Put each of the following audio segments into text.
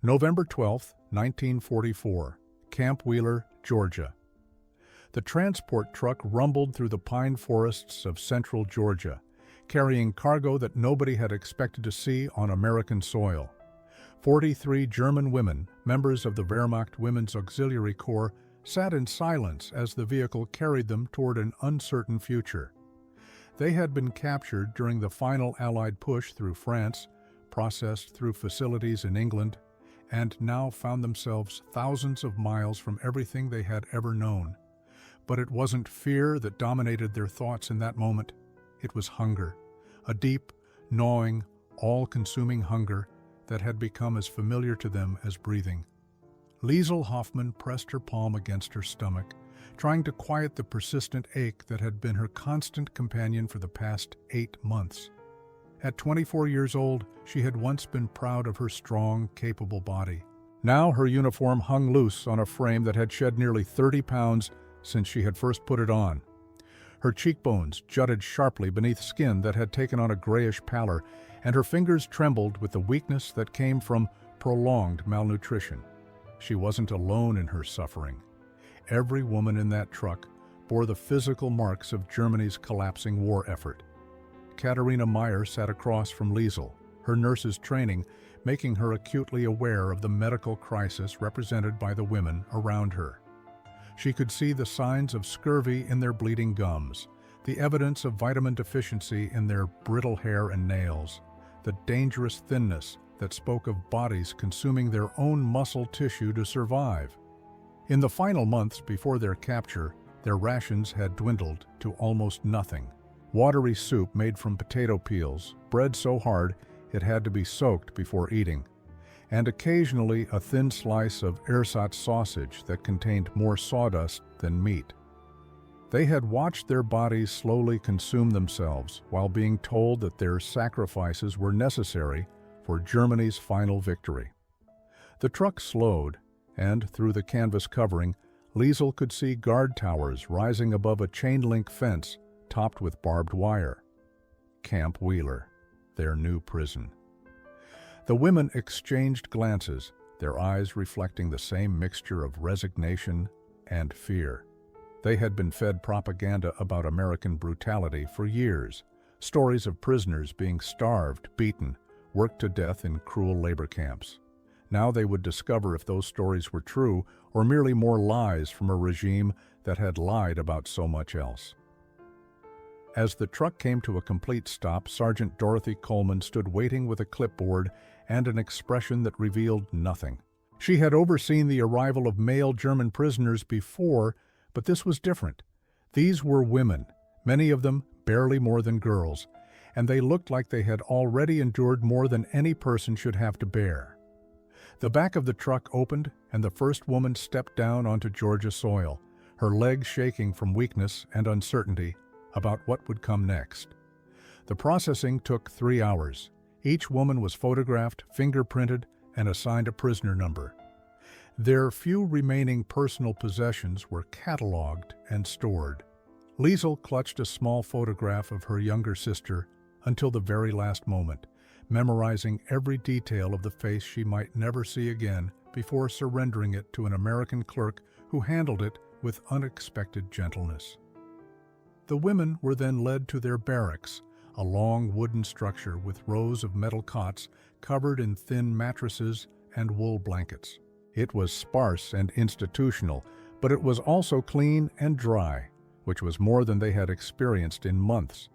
November 12, 1944, Camp Wheeler, Georgia. The transport truck rumbled through the pine forests of central Georgia, carrying cargo that nobody had expected to see on American soil. 43 German women, members of the Wehrmacht Women's Auxiliary Corps, sat in silence as the vehicle carried them toward an uncertain future. They had been captured during the final Allied push through France, processed through facilities in England, and now found themselves thousands of miles from everything they had ever known. But it wasn't fear that dominated their thoughts in that moment. It was hunger, a deep, gnawing, all-consuming hunger that had become as familiar to them as breathing. Liesl Hoffman pressed her palm against her stomach, trying to quiet the persistent ache that had been her constant companion for the past 8 months. At 24 years old, she had once been proud of her strong, capable body. Now her uniform hung loose on a frame that had shed nearly 30 pounds since she had first put it on. Her cheekbones jutted sharply beneath skin that had taken on a grayish pallor, and her fingers trembled with the weakness that came from prolonged malnutrition. She wasn't alone in her suffering. Every woman in that truck bore the physical marks of Germany's collapsing war effort. Katarina Meyer sat across from Liesl, her nurse's training making her acutely aware of the medical crisis represented by the women around her. She could see the signs of scurvy in their bleeding gums, the evidence of vitamin deficiency in their brittle hair and nails, the dangerous thinness that spoke of bodies consuming their own muscle tissue to survive. In the final months before their capture, their rations had dwindled to almost nothing. Watery soup made from potato peels, bread so hard it had to be soaked before eating, and occasionally a thin slice of ersatz sausage that contained more sawdust than meat. They had watched their bodies slowly consume themselves while being told that their sacrifices were necessary for Germany's final victory. The truck slowed, and through the canvas covering, Liesl could see guard towers rising above a chain-link fence topped with barbed wire. Camp Wheeler, their new prison. The women exchanged glances, their eyes reflecting the same mixture of resignation and fear. They had been fed propaganda about American brutality for years, stories of prisoners being starved, beaten, worked to death in cruel labor camps. Now they would discover if those stories were true or merely more lies from a regime that had lied about so much else. As the truck came to a complete stop, Sergeant Dorothy Coleman stood waiting with a clipboard and an expression that revealed nothing. She had overseen the arrival of male German prisoners before, but this was different. These were women, many of them barely more than girls, and they looked like they had already endured more than any person should have to bear. The back of the truck opened, and the first woman stepped down onto Georgia soil, her legs shaking from weakness and uncertainty about what would come next. The processing took 3 hours. Each woman was photographed, fingerprinted, and assigned a prisoner number. Their few remaining personal possessions were cataloged and stored. Liesl clutched a small photograph of her younger sister until the very last moment, memorizing every detail of the face she might never see again before surrendering it to an American clerk who handled it with unexpected gentleness. The women were then led to their barracks, a long wooden structure with rows of metal cots covered in thin mattresses and wool blankets. It was sparse and institutional, but it was also clean and dry, which was more than they had experienced in months.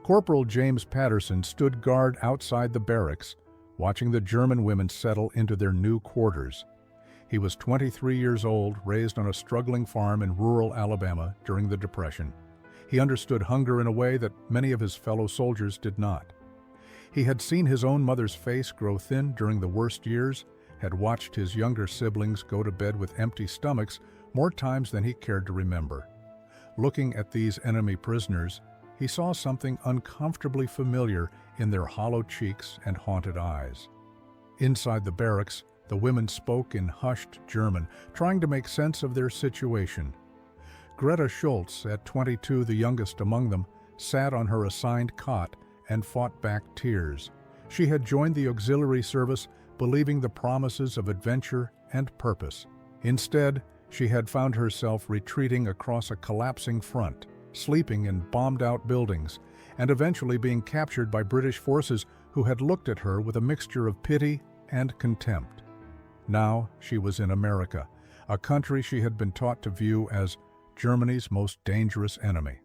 Corporal James Patterson stood guard outside the barracks, watching the German women settle into their new quarters. He was 23 years old, raised on a struggling farm in rural Alabama during the Depression. He understood hunger in a way that many of his fellow soldiers did not. He had seen his own mother's face grow thin during the worst years, had watched his younger siblings go to bed with empty stomachs more times than he cared to remember. Looking at these enemy prisoners, he saw something uncomfortably familiar in their hollow cheeks and haunted eyes. Inside the barracks, the women spoke in hushed German, trying to make sense of their situation. Greta Schultz, at 22, the youngest among them, sat on her assigned cot and fought back tears. She had joined the auxiliary service believing the promises of adventure and purpose. Instead, she had found herself retreating across a collapsing front, sleeping in bombed-out buildings, and eventually being captured by British forces who had looked at her with a mixture of pity and contempt. Now she was in America, a country she had been taught to view as Germany's most dangerous enemy.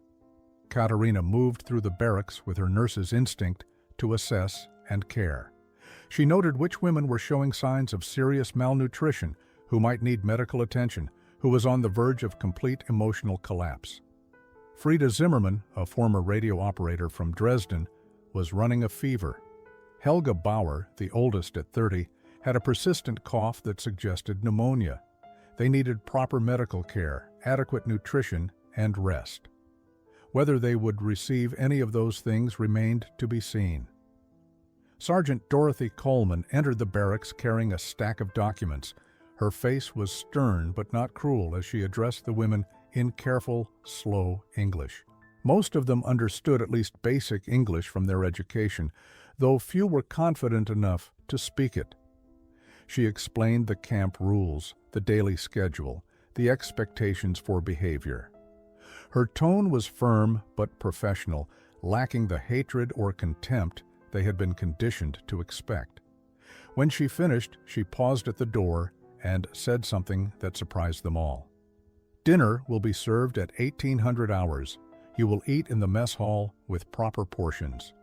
Katarina moved through the barracks with her nurse's instinct to assess and care. She noted which women were showing signs of serious malnutrition, who might need medical attention, who was on the verge of complete emotional collapse. Frieda Zimmermann, a former radio operator from Dresden, was running a fever. Helga Bauer, the oldest at 30, had a persistent cough that suggested pneumonia. They needed proper medical care, adequate nutrition, and rest. Whether they would receive any of those things remained to be seen. Sergeant Dorothy Coleman entered the barracks carrying a stack of documents. Her face was stern but not cruel as she addressed the women in careful, slow English. Most of them understood at least basic English from their education, though few were confident enough to speak it. She explained the camp rules, the daily schedule, the expectations for behavior. Her tone was firm but professional, lacking the hatred or contempt they had been conditioned to expect. When she finished, she paused at the door and said something that surprised them all. "Dinner will be served at 1800 hours. You will eat in the mess hall with proper portions."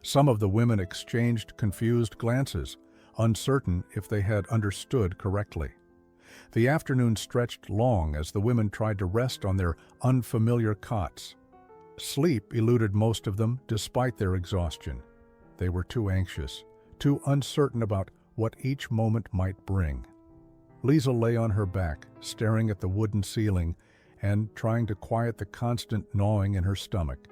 Some of the women exchanged confused glances, uncertain if they had understood correctly. The afternoon stretched long as the women tried to rest on their unfamiliar cots. Sleep eluded most of them despite their exhaustion. They were too anxious, too uncertain about what each moment might bring. Liesel lay on her back, staring at the wooden ceiling and trying to quiet the constant gnawing in her stomach.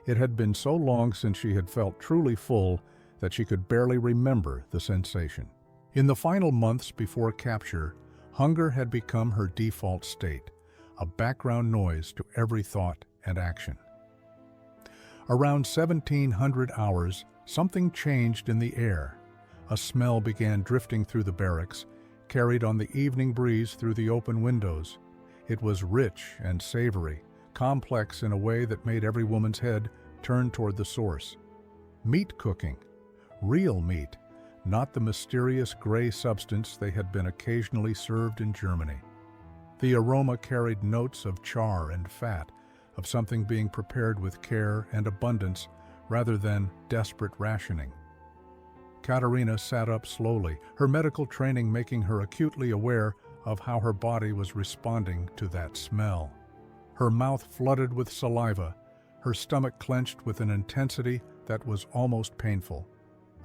It had been so long since she had felt truly full that she could barely remember the sensation. In the final months before capture, hunger had become her default state, a background noise to every thought and action. Around 1700 hours, something changed in the air. A smell began drifting through the barracks, carried on the evening breeze through the open windows. It was rich and savory, complex in a way that made every woman's head turn toward the source. Meat cooking. Real meat, not the mysterious gray substance they had been occasionally served in Germany. The aroma carried notes of char and fat, of something being prepared with care and abundance rather than desperate rationing. Katarina sat up slowly, her medical training making her acutely aware of how her body was responding to that smell. Her mouth flooded with saliva, her stomach clenched with an intensity that was almost painful.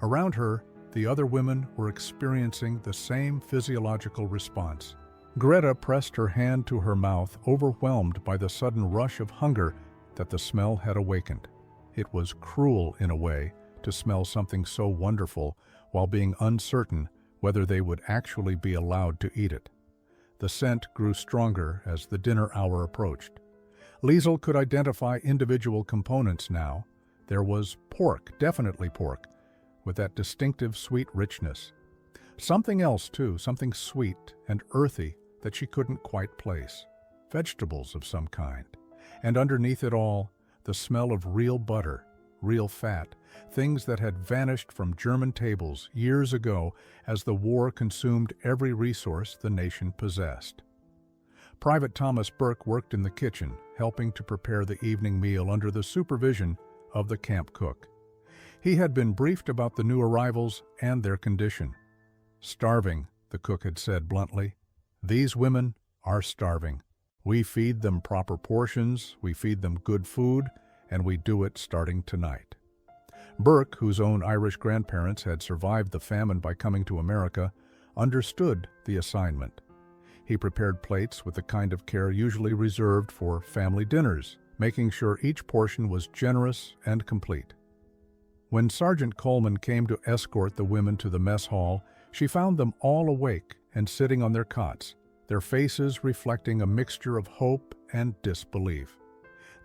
Around her, the other women were experiencing the same physiological response. Greta pressed her hand to her mouth, overwhelmed by the sudden rush of hunger that the smell had awakened. It was cruel, in a way, to smell something so wonderful while being uncertain whether they would actually be allowed to eat it. The scent grew stronger as the dinner hour approached. Liesel could identify individual components now. There was pork, definitely pork, with that distinctive sweet richness. Something else, too, something sweet and earthy that she couldn't quite place. Vegetables of some kind. And underneath it all, the smell of real butter, real fat, things that had vanished from German tables years ago as the war consumed every resource the nation possessed. Private Thomas Burke worked in the kitchen, helping to prepare the evening meal under the supervision of the camp cook. He had been briefed about the new arrivals and their condition. "Starving," the cook had said bluntly. "These women are starving. We feed them proper portions, we feed them good food, and we do it starting tonight." Burke, whose own Irish grandparents had survived the famine by coming to America, understood the assignment. He prepared plates with the kind of care usually reserved for family dinners, making sure each portion was generous and complete. When Sergeant Coleman came to escort the women to the mess hall, she found them all awake and sitting on their cots, their faces reflecting a mixture of hope and disbelief.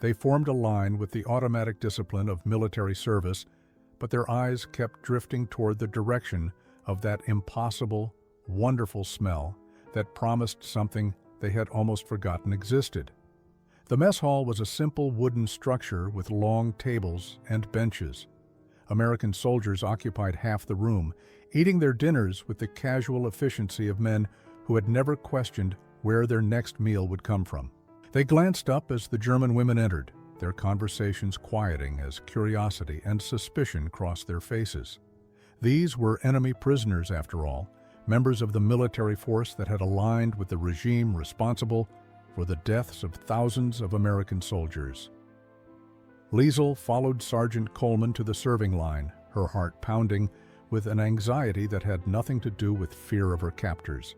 They formed a line with the automatic discipline of military service, but their eyes kept drifting toward the direction of that impossible, wonderful smell that promised something they had almost forgotten existed. The mess hall was a simple wooden structure with long tables and benches. American soldiers occupied half the room, eating their dinners with the casual efficiency of men who had never questioned where their next meal would come from. They glanced up as the German women entered, their conversations quieting as curiosity and suspicion crossed their faces. These were enemy prisoners, after all, members of the military force that had aligned with the regime responsible for the deaths of thousands of American soldiers. Liesl followed Sergeant Coleman to the serving line, her heart pounding with an anxiety that had nothing to do with fear of her captors.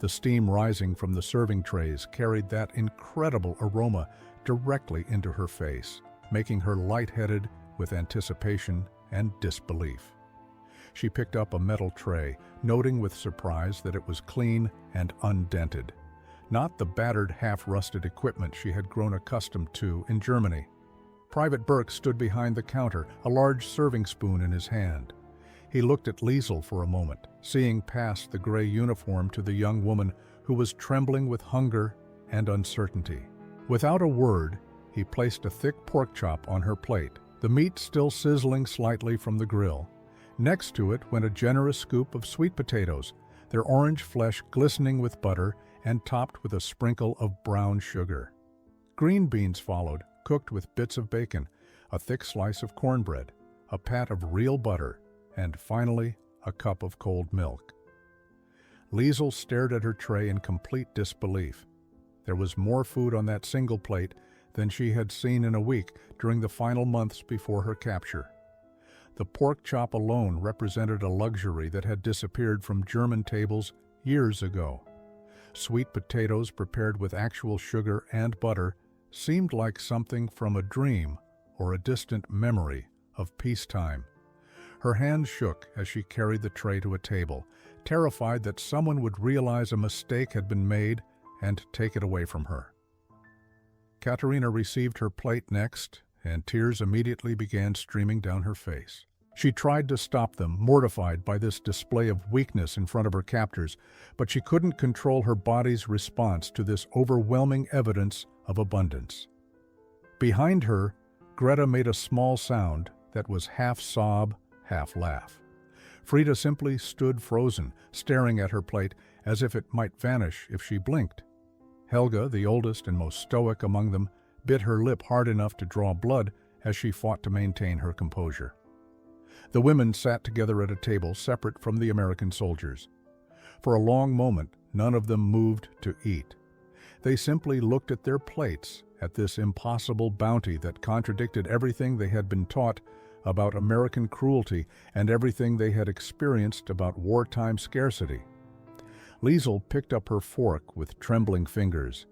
The steam rising from the serving trays carried that incredible aroma directly into her face, making her lightheaded with anticipation and disbelief. She picked up a metal tray, noting with surprise that it was clean and undented, not the battered, half-rusted equipment she had grown accustomed to in Germany. Private Burke stood behind the counter, a large serving spoon in his hand. He looked at Liesl for a moment, seeing past the gray uniform to the young woman who was trembling with hunger and uncertainty. Without a word, he placed a thick pork chop on her plate, the meat still sizzling slightly from the grill. Next to it went a generous scoop of sweet potatoes, their orange flesh glistening with butter and topped with a sprinkle of brown sugar. Green beans followed, cooked with bits of bacon, a thick slice of cornbread, a pat of real butter, and finally, a cup of cold milk. Liesl stared at her tray in complete disbelief. There was more food on that single plate than she had seen in a week during the final months before her capture. The pork chop alone represented a luxury that had disappeared from German tables years ago. Sweet potatoes prepared with actual sugar and butter seemed like something from a dream or a distant memory of peacetime. Her hands shook as she carried the tray to a table, terrified that someone would realize a mistake had been made and take it away from her. Katarina received her plate next, and tears immediately began streaming down her face. She tried to stop them, mortified by this display of weakness in front of her captors, but she couldn't control her body's response to this overwhelming evidence of abundance. Behind her, Greta made a small sound that was half sob, half laugh. Frida simply stood frozen, staring at her plate as if it might vanish if she blinked. Helga, the oldest and most stoic among them, bit her lip hard enough to draw blood as she fought to maintain her composure. The women sat together at a table separate from the American soldiers. For a long moment, none of them moved to eat. They simply looked at their plates, at this impossible bounty that contradicted everything they had been taught about American cruelty and everything they had experienced about wartime scarcity. Liesl picked up her fork with trembling fingers.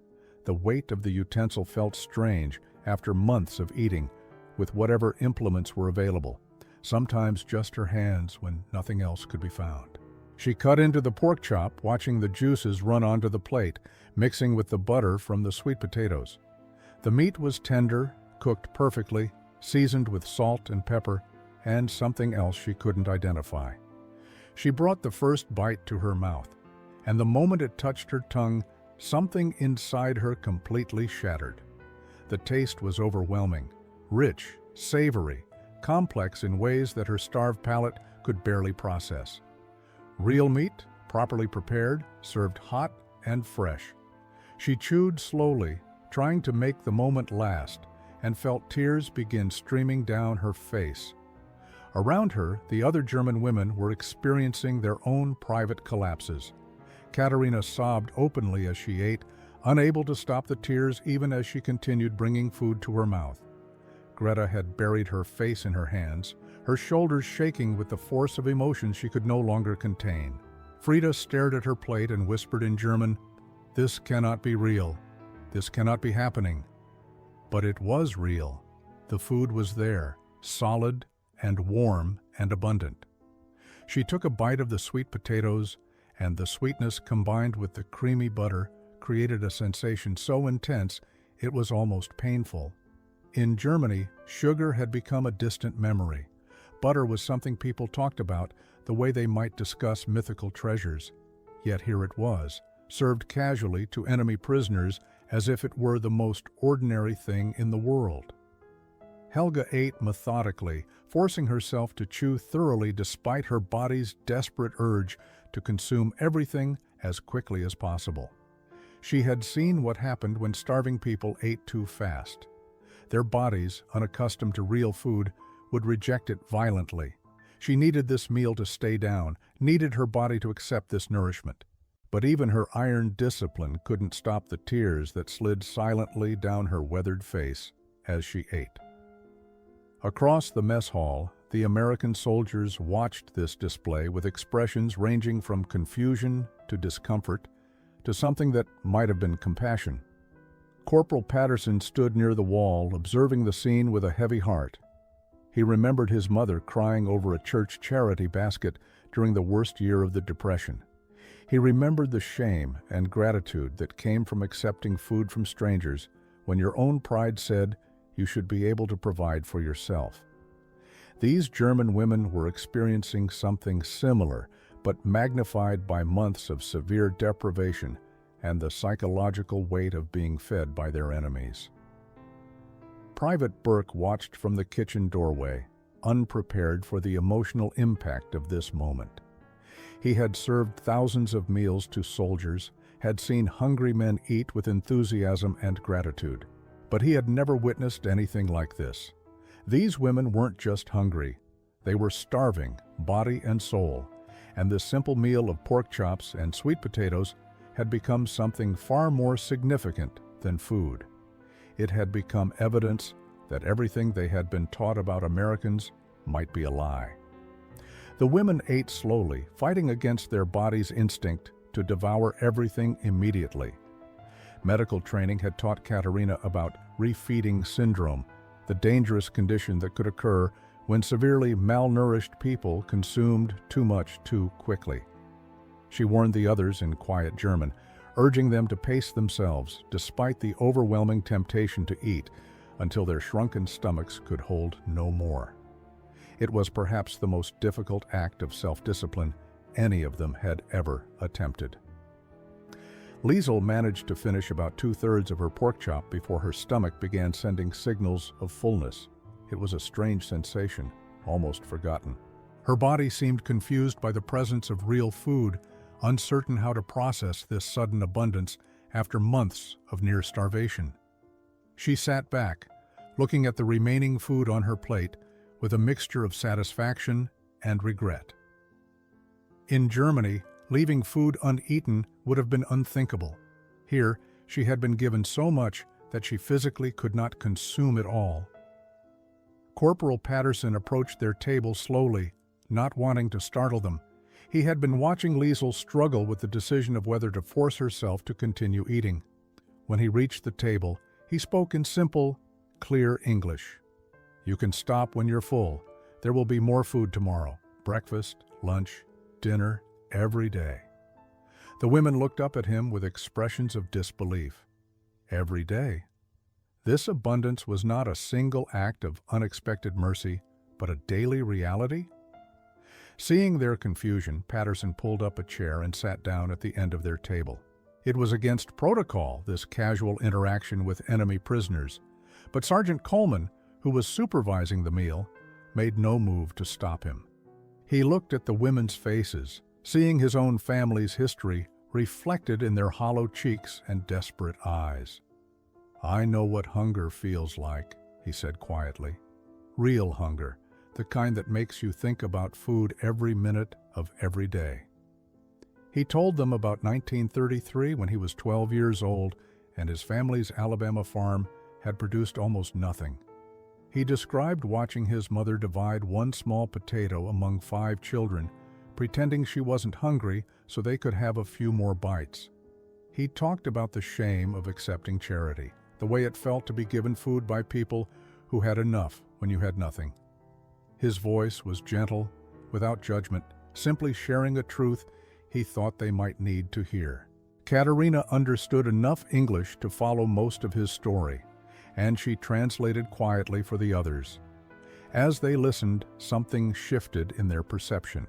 The weight of the utensil felt strange after months of eating with whatever implements were available, sometimes just her hands when nothing else could be found. She cut into the pork chop, watching the juices run onto the plate, mixing with the butter from the sweet potatoes. The meat was tender, cooked perfectly, seasoned with salt and pepper, and something else she couldn't identify. She brought the first bite to her mouth, and the moment it touched her tongue, something inside her completely shattered. The taste was overwhelming, rich, savory, complex in ways that her starved palate could barely process. Real meat, properly prepared, served hot and fresh. She chewed slowly, trying to make the moment last, and felt tears begin streaming down her face. Around her, the other German women were experiencing their own private collapses. Katarina sobbed openly as she ate, unable to stop the tears even as she continued bringing food to her mouth. Greta had buried her face in her hands, her shoulders shaking with the force of emotion she could no longer contain. Frida stared at her plate and whispered in German, "This cannot be real. This cannot be happening." But it was real. The food was there, solid and warm and abundant. She took a bite of the sweet potatoes, and the sweetness combined with the creamy butter created a sensation so intense it was almost painful. In Germany, sugar had become a distant memory. Butter was something people talked about, the way they might discuss mythical treasures. Yet here it was, served casually to enemy prisoners as if it were the most ordinary thing in the world. Helga ate methodically, forcing herself to chew thoroughly despite her body's desperate urge to consume everything as quickly as possible. She had seen what happened when starving people ate too fast. Their bodies, unaccustomed to real food, would reject it violently. She needed this meal to stay down, needed her body to accept this nourishment. But even her iron discipline couldn't stop the tears that slid silently down her weathered face as she ate. Across the mess hall, the American soldiers watched this display with expressions ranging from confusion to discomfort to something that might have been compassion. Corporal Patterson stood near the wall, observing the scene with a heavy heart. He remembered his mother crying over a church charity basket during the worst year of the Depression. He remembered the shame and gratitude that came from accepting food from strangers when your own pride said you should be able to provide for yourself. These German women were experiencing something similar, but magnified by months of severe deprivation and the psychological weight of being fed by their enemies. Private Burke watched from the kitchen doorway, unprepared for the emotional impact of this moment. He had served thousands of meals to soldiers, had seen hungry men eat with enthusiasm and gratitude, but he had never witnessed anything like this. These women weren't just hungry, they were starving, body and soul, and this simple meal of pork chops and sweet potatoes had become something far more significant than food. It had become evidence that everything they had been taught about Americans might be a lie. The women ate slowly, fighting against their body's instinct to devour everything immediately. Medical training had taught Katarina about refeeding syndrome, the dangerous condition that could occur when severely malnourished people consumed too much too quickly. She warned the others in quiet German, urging them to pace themselves despite the overwhelming temptation to eat until their shrunken stomachs could hold no more. It was perhaps the most difficult act of self-discipline any of them had ever attempted. Liesel managed to finish about 2/3 of her pork chop before her stomach began sending signals of fullness. It was a strange sensation, almost forgotten. Her body seemed confused by the presence of real food, uncertain how to process this sudden abundance after months of near starvation. She sat back, looking at the remaining food on her plate with a mixture of satisfaction and regret. In Germany, leaving food uneaten would have been unthinkable. Here, she had been given so much that she physically could not consume it all. Corporal Patterson approached their table slowly, not wanting to startle them. He had been watching Liesel struggle with the decision of whether to force herself to continue eating. When he reached the table, he spoke in simple, clear English. "You can stop when you're full. There will be more food tomorrow. Breakfast, lunch, dinner, every day." The women looked up at him with expressions of disbelief. Every day. This abundance was not a single act of unexpected mercy, but a daily reality? Seeing their confusion, Patterson pulled up a chair and sat down at the end of their table. It was against protocol, this casual interaction with enemy prisoners, but Sergeant Coleman, who was supervising the meal, made no move to stop him. He looked at the women's faces, seeing his own family's history reflected in their hollow cheeks and desperate eyes. "I know what hunger feels like," he said quietly. "Real hunger, the kind that makes you think about food every minute of every day." He told them about 1933 when he was 12 years old and his family's Alabama farm had produced almost nothing. He described watching his mother divide one small potato among 5 children, pretending she wasn't hungry so they could have a few more bites. He talked about the shame of accepting charity, the way it felt to be given food by people who had enough when you had nothing. His voice was gentle, without judgment, simply sharing a truth he thought they might need to hear. Katarina understood enough English to follow most of his story, and she translated quietly for the others. As they listened, something shifted in their perception.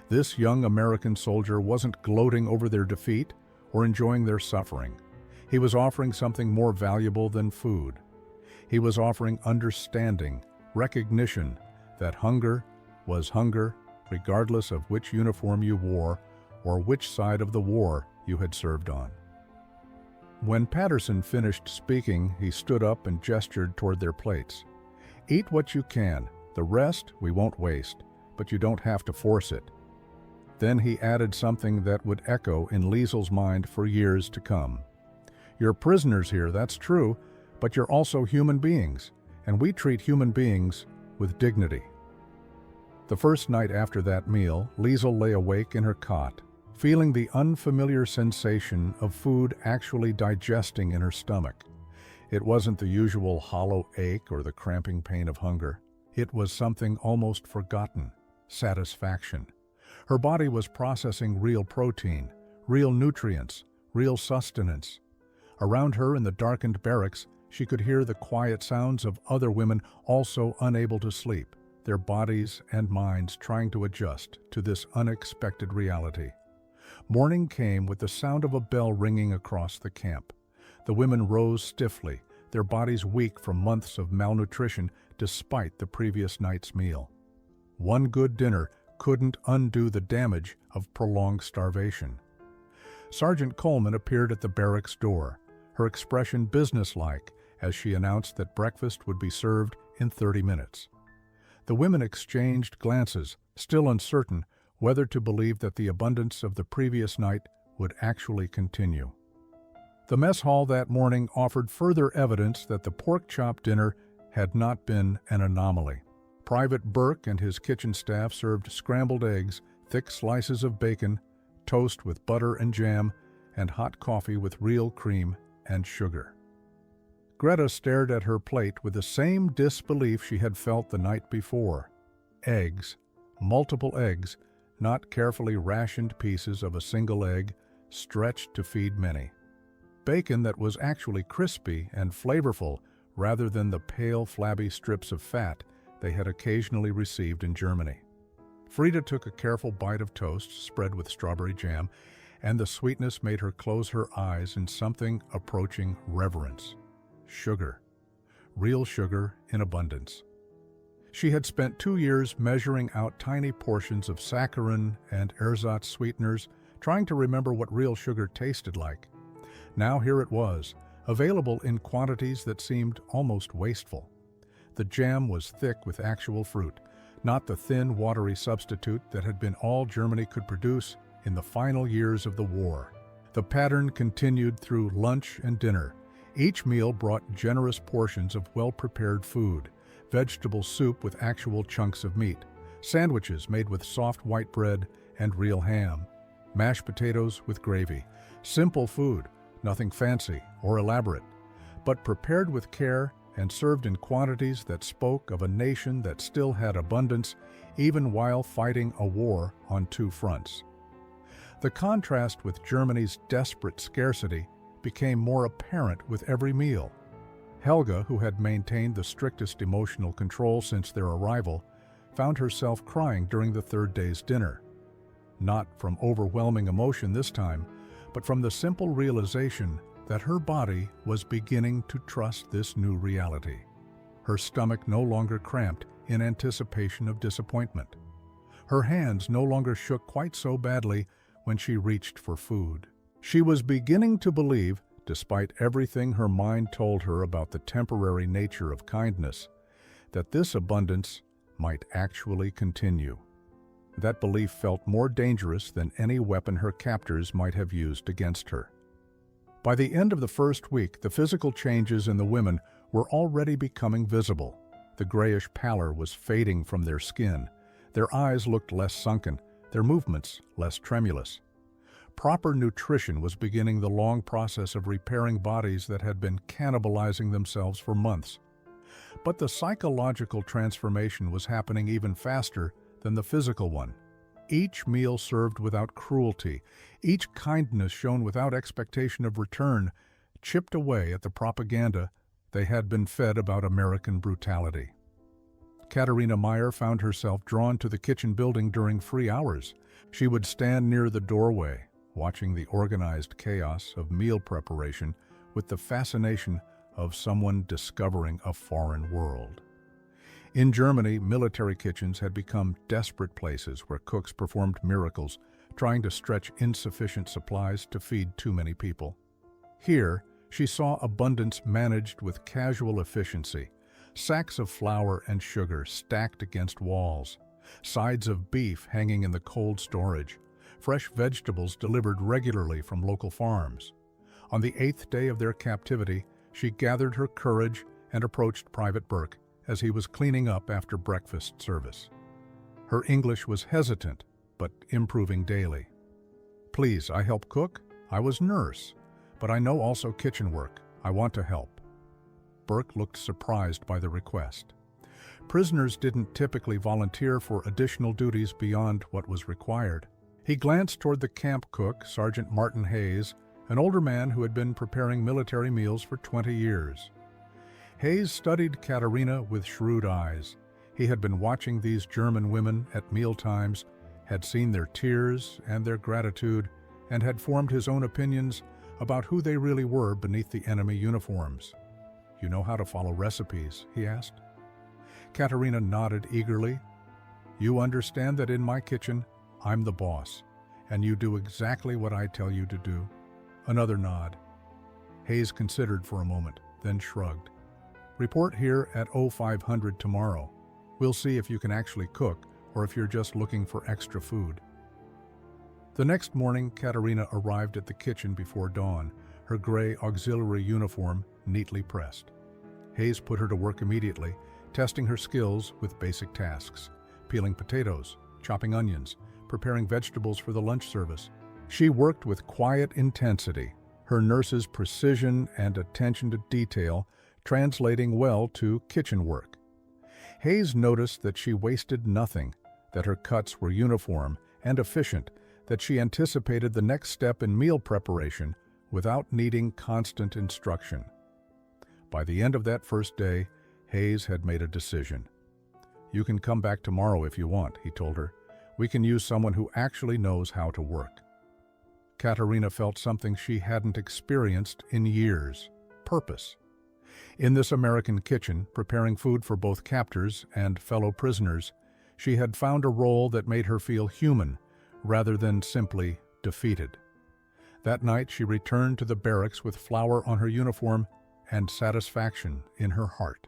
This young American soldier wasn't gloating over their defeat or enjoying their suffering. He was offering something more valuable than food. He was offering understanding, recognition that hunger was hunger, regardless of which uniform you wore or which side of the war you had served on. When Patterson finished speaking, he stood up and gestured toward their plates. "Eat what you can. The rest we won't waste, but you don't have to force it." Then he added something that would echo in Liesel's mind for years to come. "You're prisoners here, that's true, but you're also human beings, and we treat human beings with dignity." The first night after that meal, Liesel lay awake in her cot, feeling the unfamiliar sensation of food actually digesting in her stomach. It wasn't the usual hollow ache or the cramping pain of hunger. It was something almost forgotten: satisfaction. Her body was processing real protein, real nutrients, real sustenance. Around her in the darkened barracks, she could hear the quiet sounds of other women also unable to sleep, their bodies and minds trying to adjust to this unexpected reality. Morning came with the sound of a bell ringing across the camp. The women rose stiffly, their bodies weak from months of malnutrition despite the previous night's meal. One good dinner couldn't undo the damage of prolonged starvation. Sergeant Coleman appeared at the barracks door, her expression businesslike as she announced that breakfast would be served in 30 minutes. The women exchanged glances, still uncertain whether to believe that the abundance of the previous night would actually continue. The mess hall that morning offered further evidence that the pork chop dinner had not been an anomaly. Private Burke and his kitchen staff served scrambled eggs, thick slices of bacon, toast with butter and jam, and hot coffee with real cream and sugar. Greta stared at her plate with the same disbelief she had felt the night before. Eggs, multiple eggs, not carefully rationed pieces of a single egg, stretched to feed many. Bacon that was actually crispy and flavorful rather than the pale, flabby strips of fat they had occasionally received in Germany. Frida took a careful bite of toast spread with strawberry jam, and the sweetness made her close her eyes in something approaching reverence. Sugar. Real sugar in abundance. She had spent 2 years measuring out tiny portions of saccharin and ersatz sweeteners, trying to remember what real sugar tasted like. Now here it was, available in quantities that seemed almost wasteful. The jam was thick with actual fruit, not the thin, watery substitute that had been all Germany could produce in the final years of the war. The pattern continued through lunch and dinner. Each meal brought generous portions of well-prepared food, vegetable soup with actual chunks of meat, sandwiches made with soft white bread and real ham, mashed potatoes with gravy. Simple food, nothing fancy or elaborate, but prepared with care and served in quantities that spoke of a nation that still had abundance even while fighting a war on 2 fronts. The contrast with Germany's desperate scarcity became more apparent with every meal. Helga, who had maintained the strictest emotional control since their arrival, found herself crying during the 3rd day's dinner. Not from overwhelming emotion this time, but from the simple realization that her body was beginning to trust this new reality. Her stomach no longer cramped in anticipation of disappointment. Her hands no longer shook quite so badly when she reached for food. She was beginning to believe, despite everything her mind told her about the temporary nature of kindness, that this abundance might actually continue. That belief felt more dangerous than any weapon her captors might have used against her. By the end of the first week, the physical changes in the women were already becoming visible. The grayish pallor was fading from their skin. Their eyes looked less sunken, their movements less tremulous. Proper nutrition was beginning the long process of repairing bodies that had been cannibalizing themselves for months. But the psychological transformation was happening even faster than the physical one. Each meal served without cruelty, each kindness shown without expectation of return, chipped away at the propaganda they had been fed about American brutality. Katarina Meyer found herself drawn to the kitchen building during free hours. She would stand near the doorway, watching the organized chaos of meal preparation with the fascination of someone discovering a foreign world. In Germany, military kitchens had become desperate places where cooks performed miracles, trying to stretch insufficient supplies to feed too many people. Here, she saw abundance managed with casual efficiency, sacks of flour and sugar stacked against walls, sides of beef hanging in the cold storage, fresh vegetables delivered regularly from local farms. On the 8th day of their captivity, she gathered her courage and approached Private Burke as he was cleaning up after breakfast service. Her English was hesitant, but improving daily. "Please, I help cook? I was nurse, but I know also kitchen work. I want to help." Burke looked surprised by the request. Prisoners didn't typically volunteer for additional duties beyond what was required. He glanced toward the camp cook, Sergeant Martin Hayes, an older man who had been preparing military meals for 20 years. Hayes studied Katarina with shrewd eyes. He had been watching these German women at mealtimes, had seen their tears and their gratitude, and had formed his own opinions about who they really were beneath the enemy uniforms. "You know how to follow recipes?" he asked. Katarina nodded eagerly. "You understand that in my kitchen, I'm the boss, and you do exactly what I tell you to do?" Another nod. Hayes considered for a moment, then shrugged. "Report here at 0500 tomorrow. We'll see if you can actually cook or if you're just looking for extra food." The next morning, Katarina arrived at the kitchen before dawn, her gray auxiliary uniform neatly pressed. Hayes put her to work immediately, testing her skills with basic tasks: peeling potatoes, chopping onions, preparing vegetables for the lunch service. She worked with quiet intensity, her nurse's precision and attention to detail translating well to kitchen work. Hayes noticed that she wasted nothing, that her cuts were uniform and efficient, that she anticipated the next step in meal preparation without needing constant instruction. By the end of that first day, Hayes had made a decision. "You can come back tomorrow if you want," he told her. "We can use someone who actually knows how to work." Katarina felt something she hadn't experienced in years: purpose. In this American kitchen, preparing food for both captors and fellow prisoners, she had found a role that made her feel human rather than simply defeated. That night, she returned to the barracks with flour on her uniform and satisfaction in her heart.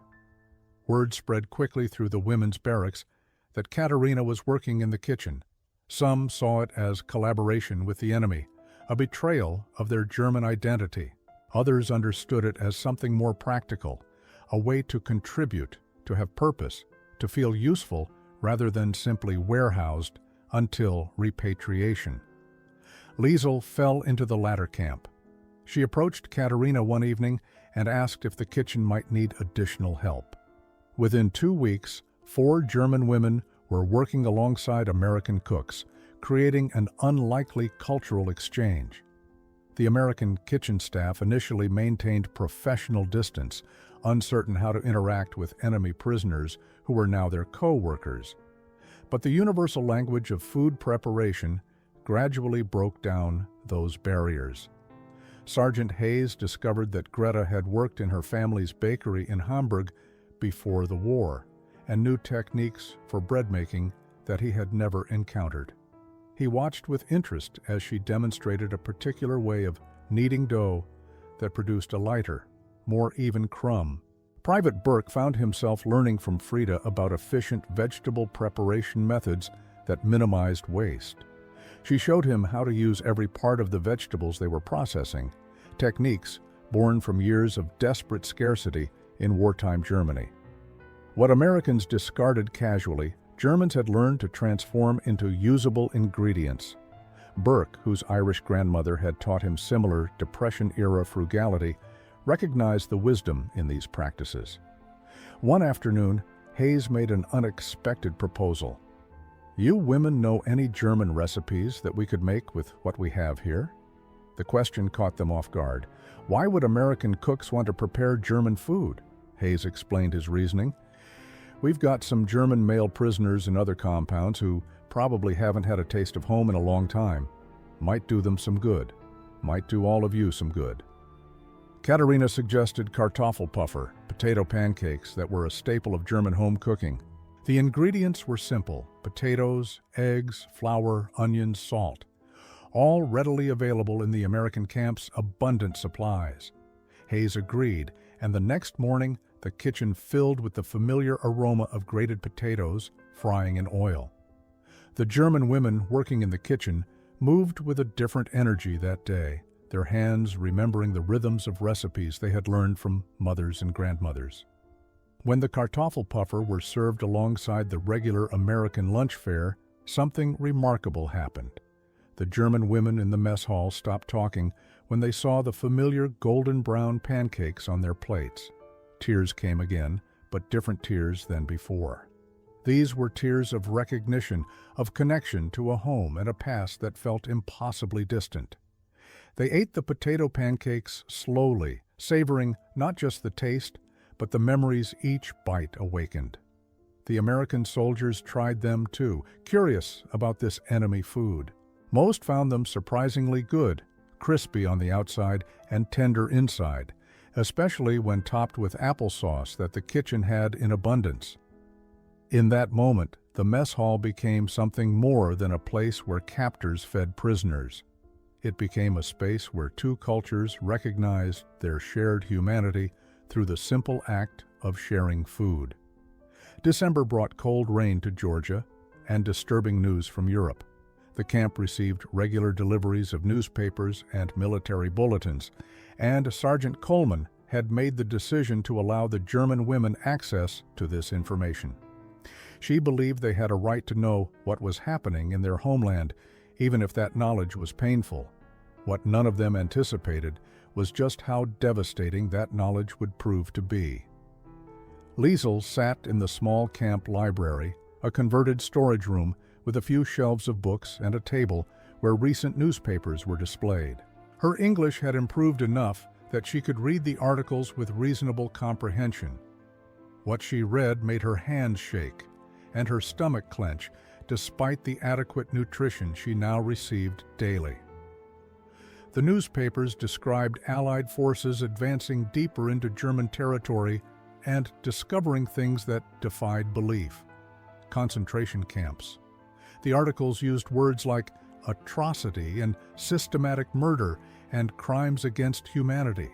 Word spread quickly through the women's barracks that Katarina was working in the kitchen. Some saw it as collaboration with the enemy, a betrayal of their German identity. Others understood it as something more practical, a way to contribute, to have purpose, to feel useful rather than simply warehoused until repatriation. Liesel fell into the latter camp. She approached Katarina one evening and asked if the kitchen might need additional help. Within 2 weeks, 4 German women were working alongside American cooks, creating an unlikely cultural exchange. The American kitchen staff initially maintained professional distance, uncertain how to interact with enemy prisoners who were now their co-workers. But the universal language of food preparation gradually broke down those barriers. Sergeant Hayes discovered that Greta had worked in her family's bakery in Hamburg before the war and knew techniques for bread making that he had never encountered. He watched with interest as she demonstrated a particular way of kneading dough that produced a lighter, more even crumb. Private Burke found himself learning from Frida about efficient vegetable preparation methods that minimized waste. She showed him how to use every part of the vegetables they were processing, techniques born from years of desperate scarcity in wartime Germany. What Americans discarded casually, Germans had learned to transform into usable ingredients. Burke, whose Irish grandmother had taught him similar Depression-era frugality, recognized the wisdom in these practices. One afternoon, Hayes made an unexpected proposal. "You women know any German recipes that we could make with what we have here?" The question caught them off guard. Why would American cooks want to prepare German food? Hayes explained his reasoning. We've got some German male prisoners in other compounds who probably haven't had a taste of home in a long time. Might do them some good. Might do all of you some good. Katarina suggested Kartoffelpuffer, potato pancakes that were a staple of German home cooking. The ingredients were simple: potatoes, eggs, flour, onions, salt. All readily available in the American camp's abundant supplies. Hayes agreed, and the next morning the kitchen filled with the familiar aroma of grated potatoes frying in oil. The German women working in the kitchen moved with a different energy that day, their hands remembering the rhythms of recipes they had learned from mothers and grandmothers. When the Kartoffelpuffer were served alongside the regular American lunch fare, something remarkable happened. The German women in the mess hall stopped talking when they saw the familiar golden brown pancakes on their plates. Tears came again, but different tears than before. These were tears of recognition, of connection to a home and a past that felt impossibly distant. They ate the potato pancakes slowly, savoring not just the taste, but the memories each bite awakened. The American soldiers tried them too, curious about this enemy food. Most found them surprisingly good, crispy on the outside and tender inside, especially when topped with applesauce that the kitchen had in abundance. In that moment, the mess hall became something more than a place where captors fed prisoners. It became a space where two cultures recognized their shared humanity through the simple act of sharing food. December brought cold rain to Georgia and disturbing news from Europe. The camp received regular deliveries of newspapers and military bulletins, and Sergeant Coleman had made the decision to allow the German women access to this information. She believed they had a right to know what was happening in their homeland, even if that knowledge was painful. What none of them anticipated was just how devastating that knowledge would prove to be. Liesel sat in the small camp library, a converted storage room with a few shelves of books and a table where recent newspapers were displayed. Her English had improved enough that she could read the articles with reasonable comprehension. What she read made her hands shake and her stomach clench, despite the adequate nutrition she now received daily. The newspapers described Allied forces advancing deeper into German territory and discovering things that defied belief: concentration camps. The articles used words like atrocity and systematic murder and crimes against humanity.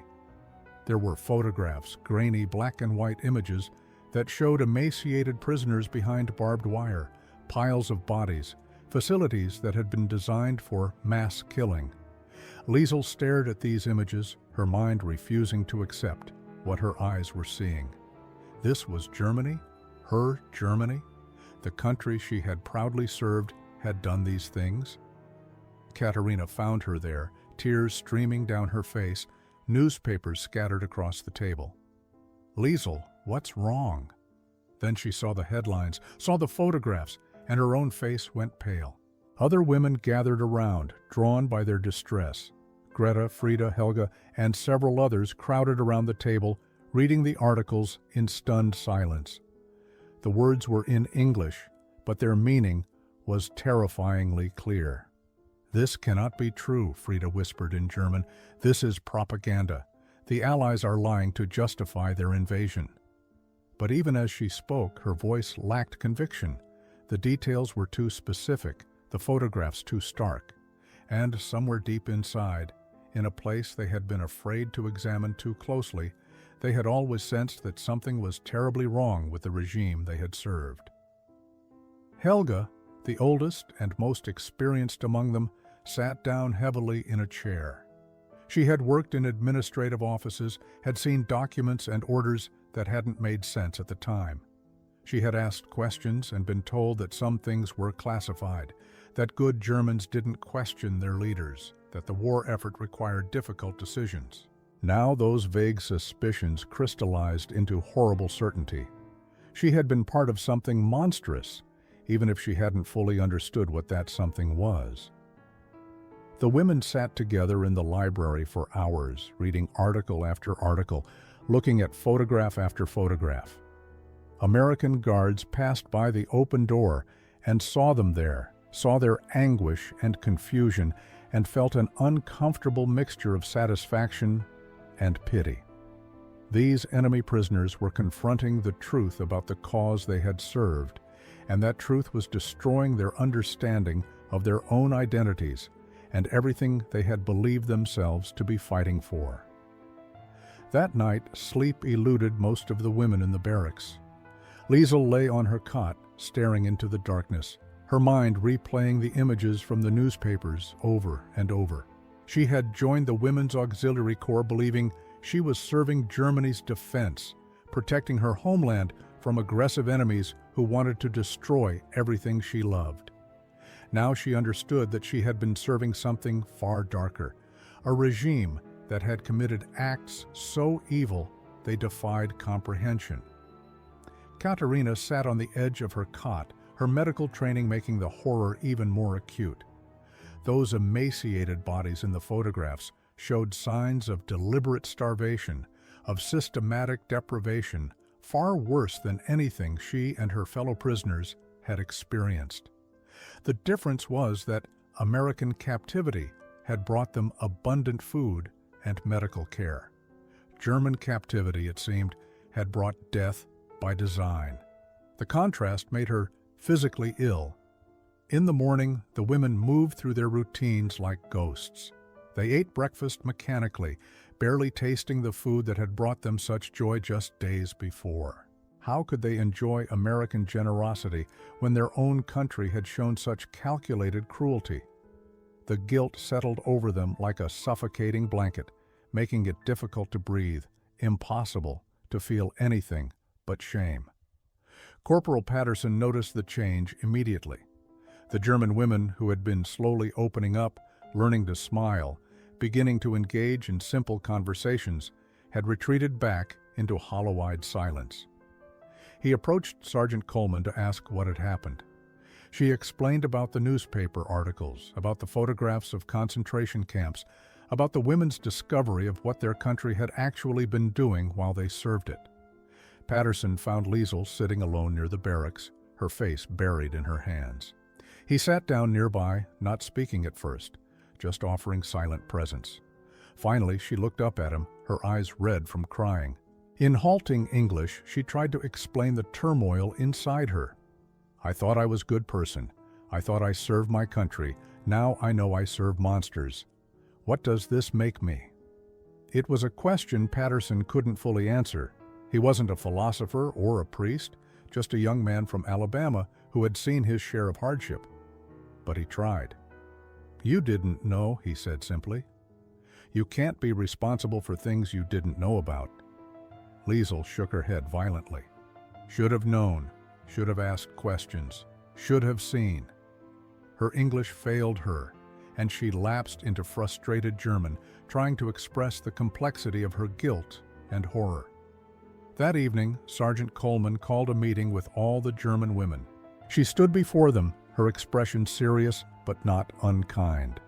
There were photographs, grainy black and white images that showed emaciated prisoners behind barbed wire, piles of bodies, facilities that had been designed for mass killing. Liesel stared at these images, her mind refusing to accept what her eyes were seeing. This was Germany, her Germany. The country she had proudly served had done these things. Katarina found her there, tears streaming down her face, newspapers scattered across the table. "Liesel, what's wrong?" Then she saw the headlines, saw the photographs, and her own face went pale. Other women gathered around, drawn by their distress. Greta, Frida, Helga, and several others crowded around the table, reading the articles in stunned silence. The words were in English, but their meaning was terrifyingly clear. "This cannot be true," Frida whispered in German. "This is propaganda. The Allies are lying to justify their invasion." But even as she spoke, her voice lacked conviction. The details were too specific, the photographs too stark. And somewhere deep inside, in a place they had been afraid to examine too closely, they had always sensed that something was terribly wrong with the regime they had served. Helga, the oldest and most experienced among them, sat down heavily in a chair. She had worked in administrative offices, had seen documents and orders that hadn't made sense at the time. She had asked questions and been told that some things were classified, that good Germans didn't question their leaders, that the war effort required difficult decisions. Now those vague suspicions crystallized into horrible certainty. She had been part of something monstrous, even if she hadn't fully understood what that something was. The women sat together in the library for hours, reading article after article, looking at photograph after photograph. American guards passed by the open door and saw them there, saw their anguish and confusion, and felt an uncomfortable mixture of satisfaction and pity. These enemy prisoners were confronting the truth about the cause they had served, and that truth was destroying their understanding of their own identities and everything they had believed themselves to be fighting for. That night, sleep eluded most of the women in the barracks. Liesel lay on her cot, staring into the darkness, her mind replaying the images from the newspapers over and over. She had joined the Women's Auxiliary Corps believing she was serving Germany's defense, protecting her homeland from aggressive enemies who wanted to destroy everything she loved. Now she understood that she had been serving something far darker, a regime that had committed acts so evil they defied comprehension. Katarina sat on the edge of her cot, her medical training making the horror even more acute. Those emaciated bodies in the photographs showed signs of deliberate starvation, of systematic deprivation, far worse than anything she and her fellow prisoners had experienced. The difference was that American captivity had brought them abundant food and medical care. German captivity, it seemed, had brought death by design. The contrast made her physically ill. In the morning, the women moved through their routines like ghosts. They ate breakfast mechanically, barely tasting the food that had brought them such joy just days before. How could they enjoy American generosity when their own country had shown such calculated cruelty? The guilt settled over them like a suffocating blanket, making it difficult to breathe, impossible to feel anything but shame. Corporal Patterson noticed the change immediately. The German women who had been slowly opening up, learning to smile, beginning to engage in simple conversations, had retreated back into hollow-eyed silence. He approached Sergeant Coleman to ask what had happened. She explained about the newspaper articles, about the photographs of concentration camps, about the women's discovery of what their country had actually been doing while they served it. Patterson found Liesel sitting alone near the barracks, her face buried in her hands. He sat down nearby, not speaking at first, just offering silent presence. Finally, she looked up at him, her eyes red from crying. In halting English, she tried to explain the turmoil inside her. "I thought I was a good person. I thought I served my country. Now I know I serve monsters. What does this make me?" It was a question Patterson couldn't fully answer. He wasn't a philosopher or a priest, just a young man from Alabama who had seen his share of hardship. But he tried. "You didn't know," he said simply. "You can't be responsible for things you didn't know about." Liesel shook her head violently. "Should have known, should have asked questions, should have seen." Her English failed her, and she lapsed into frustrated German, trying to express the complexity of her guilt and horror. That evening, Sergeant Coleman called a meeting with all the German women. She stood before them, her expression serious but not unkind.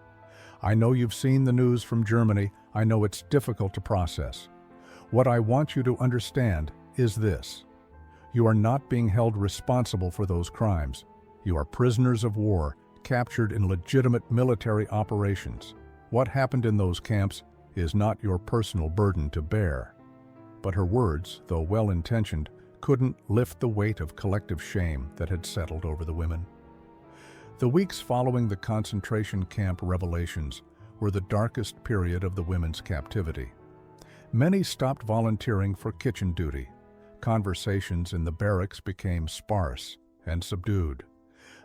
"I know you've seen the news from Germany. I know it's difficult to process. What I want you to understand is this. You are not being held responsible for those crimes. You are prisoners of war, captured in legitimate military operations. What happened in those camps is not your personal burden to bear." But her words, though well-intentioned, couldn't lift the weight of collective shame that had settled over the women. The weeks following the concentration camp revelations were the darkest period of the women's captivity. Many stopped volunteering for kitchen duty. Conversations in the barracks became sparse and subdued.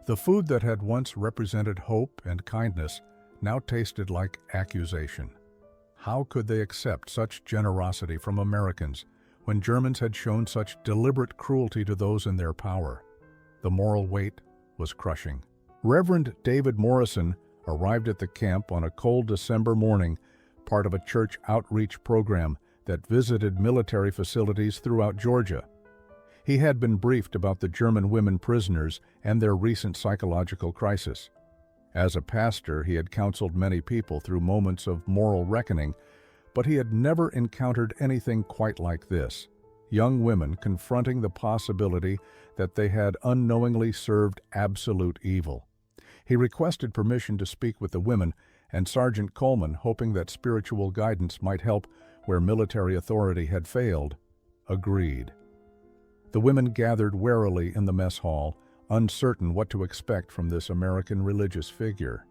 The food that had once represented hope and kindness now tasted like accusation. How could they accept such generosity from Americans when Germans had shown such deliberate cruelty to those in their power? The moral weight was crushing. Reverend David Morrison arrived at the camp on a cold December morning, part of a church outreach program that visited military facilities throughout Georgia. He had been briefed about the German women prisoners and their recent psychological crisis. As a pastor, he had counseled many people through moments of moral reckoning, but he had never encountered anything quite like this. young women confronting the possibility that they had unknowingly served absolute evil. He requested permission to speak with the women, and Sergeant Coleman, hoping that spiritual guidance might help where military authority had failed, agreed. The women gathered warily in the mess hall, uncertain what to expect from this American religious figure.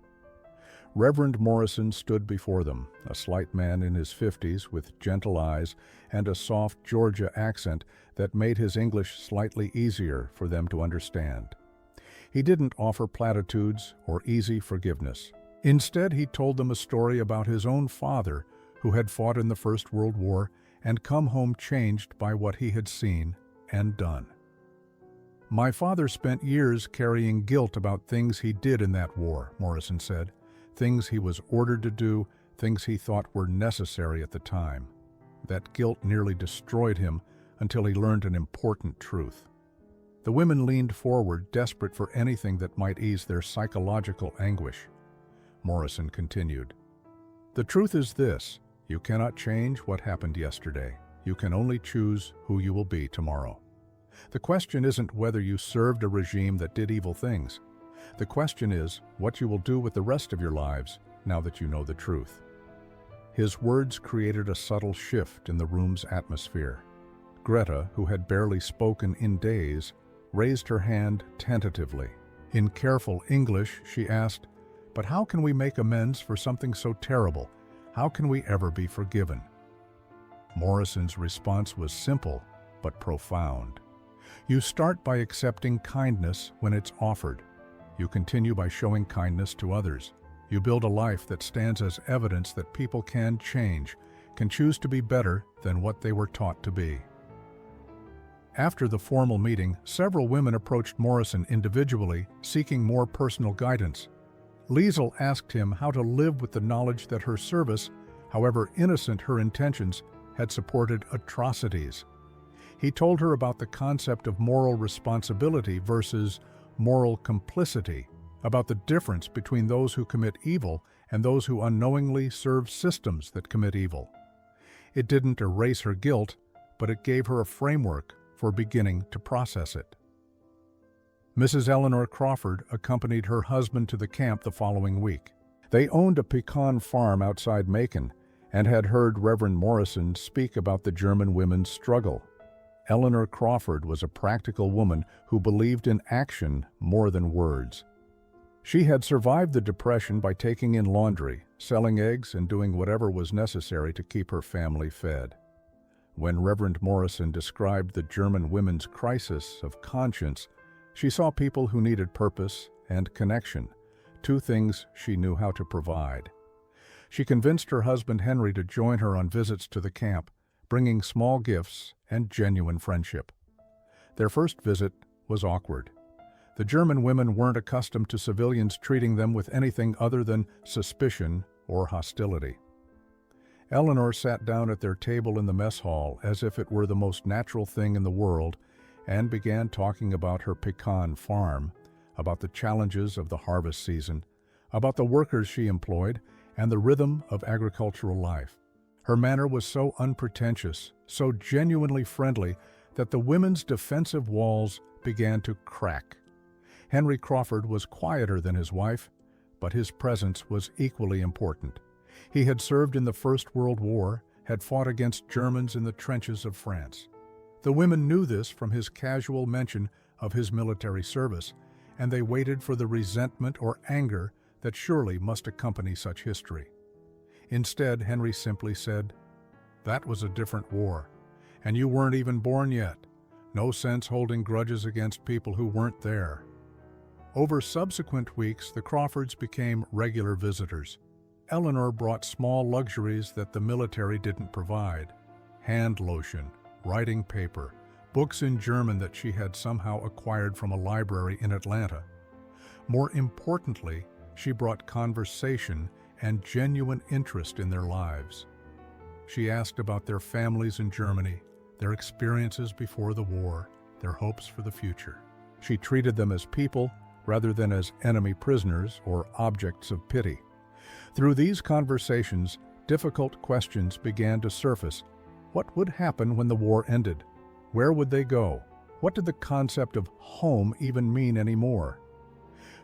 Reverend Morrison stood before them, a slight man in his 50s with gentle eyes and a soft Georgia accent that made his English slightly easier for them to understand. He didn't offer platitudes or easy forgiveness. Instead, he told them a story about his own father, who had fought in the First World War and come home changed by what he had seen and done. "My father spent years carrying guilt about things he did in that war," Morrison said. "Things he was ordered to do, things he thought were necessary at the time. That guilt nearly destroyed him until he learned an important truth." The women leaned forward, desperate for anything that might ease their psychological anguish. Morrison continued, "The truth is this: you cannot change what happened yesterday. You can only choose who you will be tomorrow. The question isn't whether you served a regime that did evil things. The question is what you will do with the rest of your lives now that you know the truth." His words created a subtle shift in the room's atmosphere. Greta, who had barely spoken in days, raised her hand tentatively. In careful English, she asked, "But how can we make amends for something so terrible? How can we ever be forgiven?" Morrison's response was simple but profound. You start by accepting kindness when it's offered. You continue by showing kindness to others. You build a life that stands as evidence that people can change, can choose to be better than what they were taught to be. After the formal meeting, several women approached Morrison individually, seeking more personal guidance. Liesel asked him how to live with the knowledge that her service, however innocent her intentions, had supported atrocities. He told her about the concept of moral responsibility versus moral complicity, about the difference between those who commit evil and those who unknowingly serve systems that commit evil. It didn't erase her guilt, but it gave her a framework for beginning to process it. Mrs. Eleanor Crawford accompanied her husband to the camp the following week. They owned a pecan farm outside Macon and had heard Reverend Morrison speak about the German women's struggle. Eleanor Crawford was a practical woman who believed in action more than words. She had survived the Depression by taking in laundry, selling eggs, and doing whatever was necessary to keep her family fed. When Reverend Morrison described the German women's crisis of conscience, she saw people who needed purpose and connection, two things she knew how to provide. She convinced her husband Henry to join her on visits to the camp, bringing small gifts and genuine friendship. Their first visit was awkward. The German women weren't accustomed to civilians treating them with anything other than suspicion or hostility. Eleanor sat down at their table in the mess hall as if it were the most natural thing in the world and began talking about her pecan farm, about the challenges of the harvest season, about the workers she employed, and the rhythm of agricultural life. Her manner was so unpretentious, so genuinely friendly, that the women's defensive walls began to crack. Henry Crawford was quieter than his wife, but his presence was equally important. He had served in the First World War, had fought against Germans in the trenches of France. The women knew this from his casual mention of his military service, and they waited for the resentment or anger that surely must accompany such history. Instead, Henry simply said, "That was a different war, and you weren't even born yet. No sense holding grudges against people who weren't there." Over subsequent weeks, the Crawfords became regular visitors. Eleanor brought small luxuries that the military didn't provide: hand lotion, writing paper, books in German that she had somehow acquired from a library in Atlanta. More importantly, she brought conversation and genuine interest in their lives. She asked about their families in Germany, their experiences before the war, their hopes for the future. She treated them as people rather than as enemy prisoners or objects of pity. Through these conversations, difficult questions began to surface. What would happen when the war ended? Where would they go? What did the concept of home even mean anymore?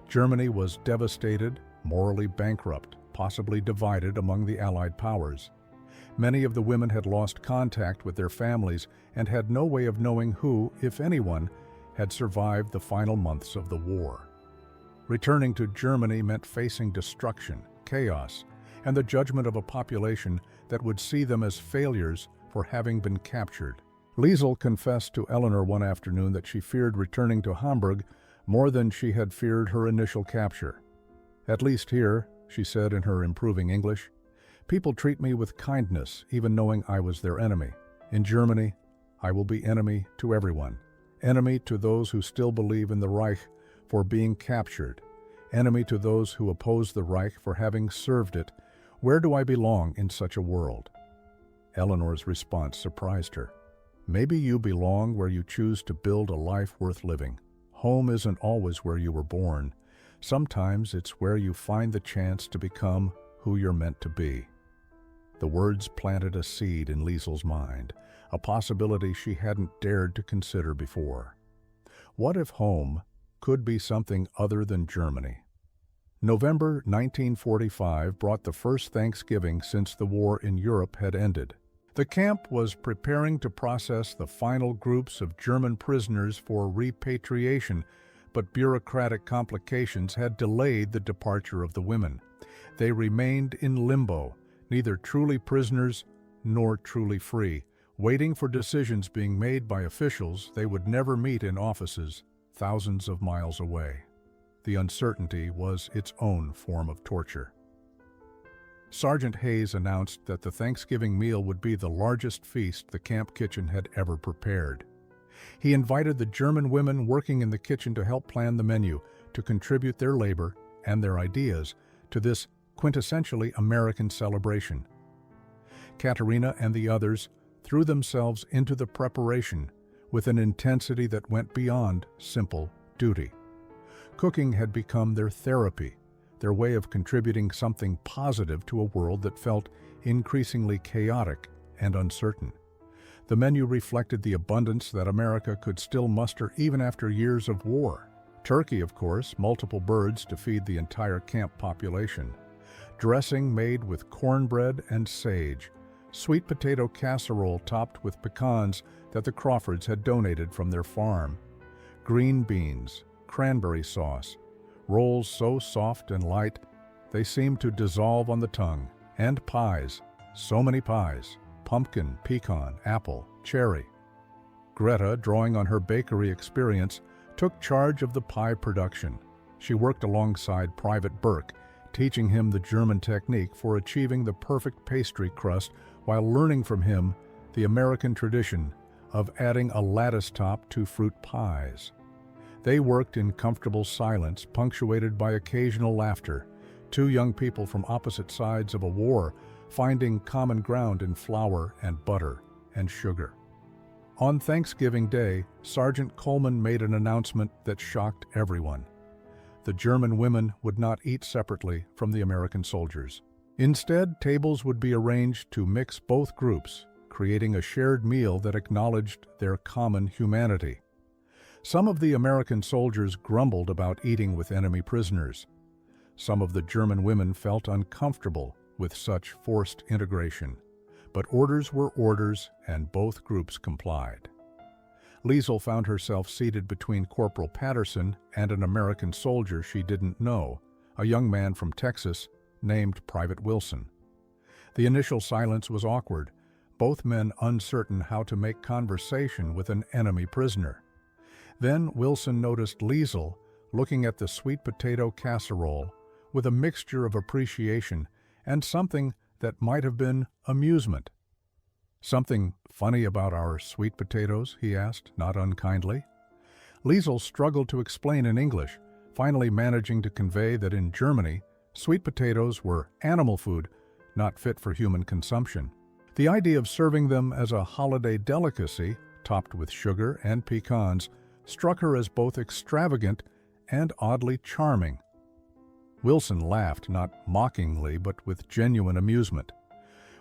Germany was devastated, morally bankrupt, possibly divided among the Allied powers. Many of the women had lost contact with their families and had no way of knowing who, if anyone, had survived the final months of the war. Returning to Germany meant facing destruction, chaos, and the judgment of a population that would see them as failures for having been captured. Liesel confessed to Eleanor one afternoon that she feared returning to Hamburg more than she had feared her initial capture. "At least here," she said in her improving English, "people treat me with kindness, even knowing I was their enemy. In Germany, I will be enemy to everyone. Enemy to those who still believe in the Reich for being captured. Enemy to those who oppose the Reich for having served it. Where do I belong in such a world?" Eleanor's response surprised her. "Maybe you belong where you choose to build a life worth living. Home isn't always where you were born. Sometimes it's where you find the chance to become who you're meant to be." The words planted a seed in Liesel's mind, a possibility she hadn't dared to consider before. What if home could be something other than Germany? November 1945 brought the first Thanksgiving since the war in Europe had ended. The camp was preparing to process the final groups of German prisoners for repatriation, but bureaucratic complications had delayed the departure of the women. They remained in limbo, neither truly prisoners nor truly free, waiting for decisions being made by officials they would never meet in offices thousands of miles away. The uncertainty was its own form of torture. Sergeant Hayes announced that the Thanksgiving meal would be the largest feast the camp kitchen had ever prepared. He invited the German women working in the kitchen to help plan the menu, to contribute their labor and their ideas to this quintessentially American celebration. Katarina and the others threw themselves into the preparation with an intensity that went beyond simple duty. Cooking had become their therapy, their way of contributing something positive to a world that felt increasingly chaotic and uncertain. The menu reflected the abundance that America could still muster even after years of war. Turkey, of course, multiple birds to feed the entire camp population. Dressing made with cornbread and sage. Sweet potato casserole topped with pecans that the Crawfords had donated from their farm. Green beans, cranberry sauce, rolls so soft and light they seemed to dissolve on the tongue, and pies, so many pies, pumpkin, pecan, apple, cherry. Greta, drawing on her bakery experience, took charge of the pie production. She worked alongside Private Burke, teaching him the German technique for achieving the perfect pastry crust while learning from him the American tradition of adding a lattice top to fruit pies. They worked in comfortable silence, punctuated by occasional laughter, two young people from opposite sides of a war, finding common ground in flour and butter and sugar. On Thanksgiving Day, Sergeant Coleman made an announcement that shocked everyone. The German women would not eat separately from the American soldiers. Instead, tables would be arranged to mix both groups, creating a shared meal that acknowledged their common humanity. Some of the American soldiers grumbled about eating with enemy prisoners. Some of the German women felt uncomfortable with such forced integration. But orders were orders, and both groups complied. Liesel found herself seated between Corporal Patterson and an American soldier she didn't know, a young man from Texas named Private Wilson. The initial silence was awkward, both men uncertain how to make conversation with an enemy prisoner. Then Wilson noticed Liesel looking at the sweet potato casserole with a mixture of appreciation and something that might have been amusement. "Something funny about our sweet potatoes?" he asked, not unkindly. Liesel struggled to explain in English, finally managing to convey that in Germany, sweet potatoes were animal food, not fit for human consumption. The idea of serving them as a holiday delicacy, topped with sugar and pecans, struck her as both extravagant and oddly charming. Wilson laughed, not mockingly, but with genuine amusement.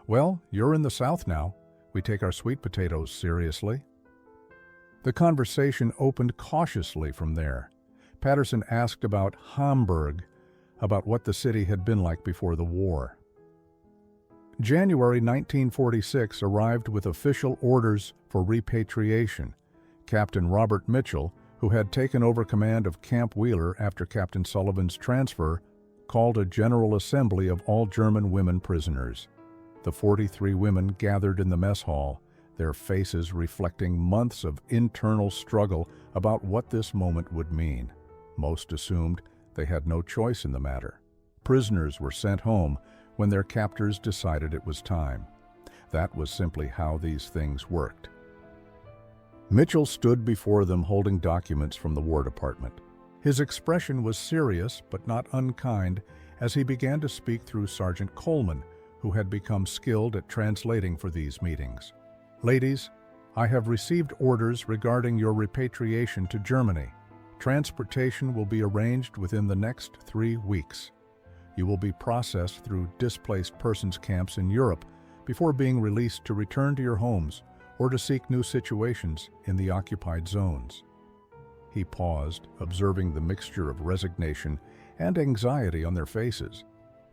"Well, you're in the South now. We take our sweet potatoes seriously." The conversation opened cautiously from there. Patterson asked about Hamburg, about what the city had been like before the war. January 1946 arrived with official orders for repatriation. Captain Robert Mitchell, who had taken over command of Camp Wheeler after Captain Sullivan's transfer, called a general assembly of all German women prisoners. The 43 women gathered in the mess hall, their faces reflecting months of internal struggle about what this moment would mean. Most assumed they had no choice in the matter. Prisoners were sent home when their captors decided it was time. That was simply how these things worked. Mitchell stood before them holding documents from the War Department. His expression was serious but not unkind as he began to speak through Sergeant Coleman, who had become skilled at translating for these meetings. "Ladies, I have received orders regarding your repatriation to Germany. Transportation will be arranged within the next 3 weeks. You will be processed through displaced persons camps in Europe before being released to return to your homes or to seek new situations in the occupied zones." He paused, observing the mixture of resignation and anxiety on their faces.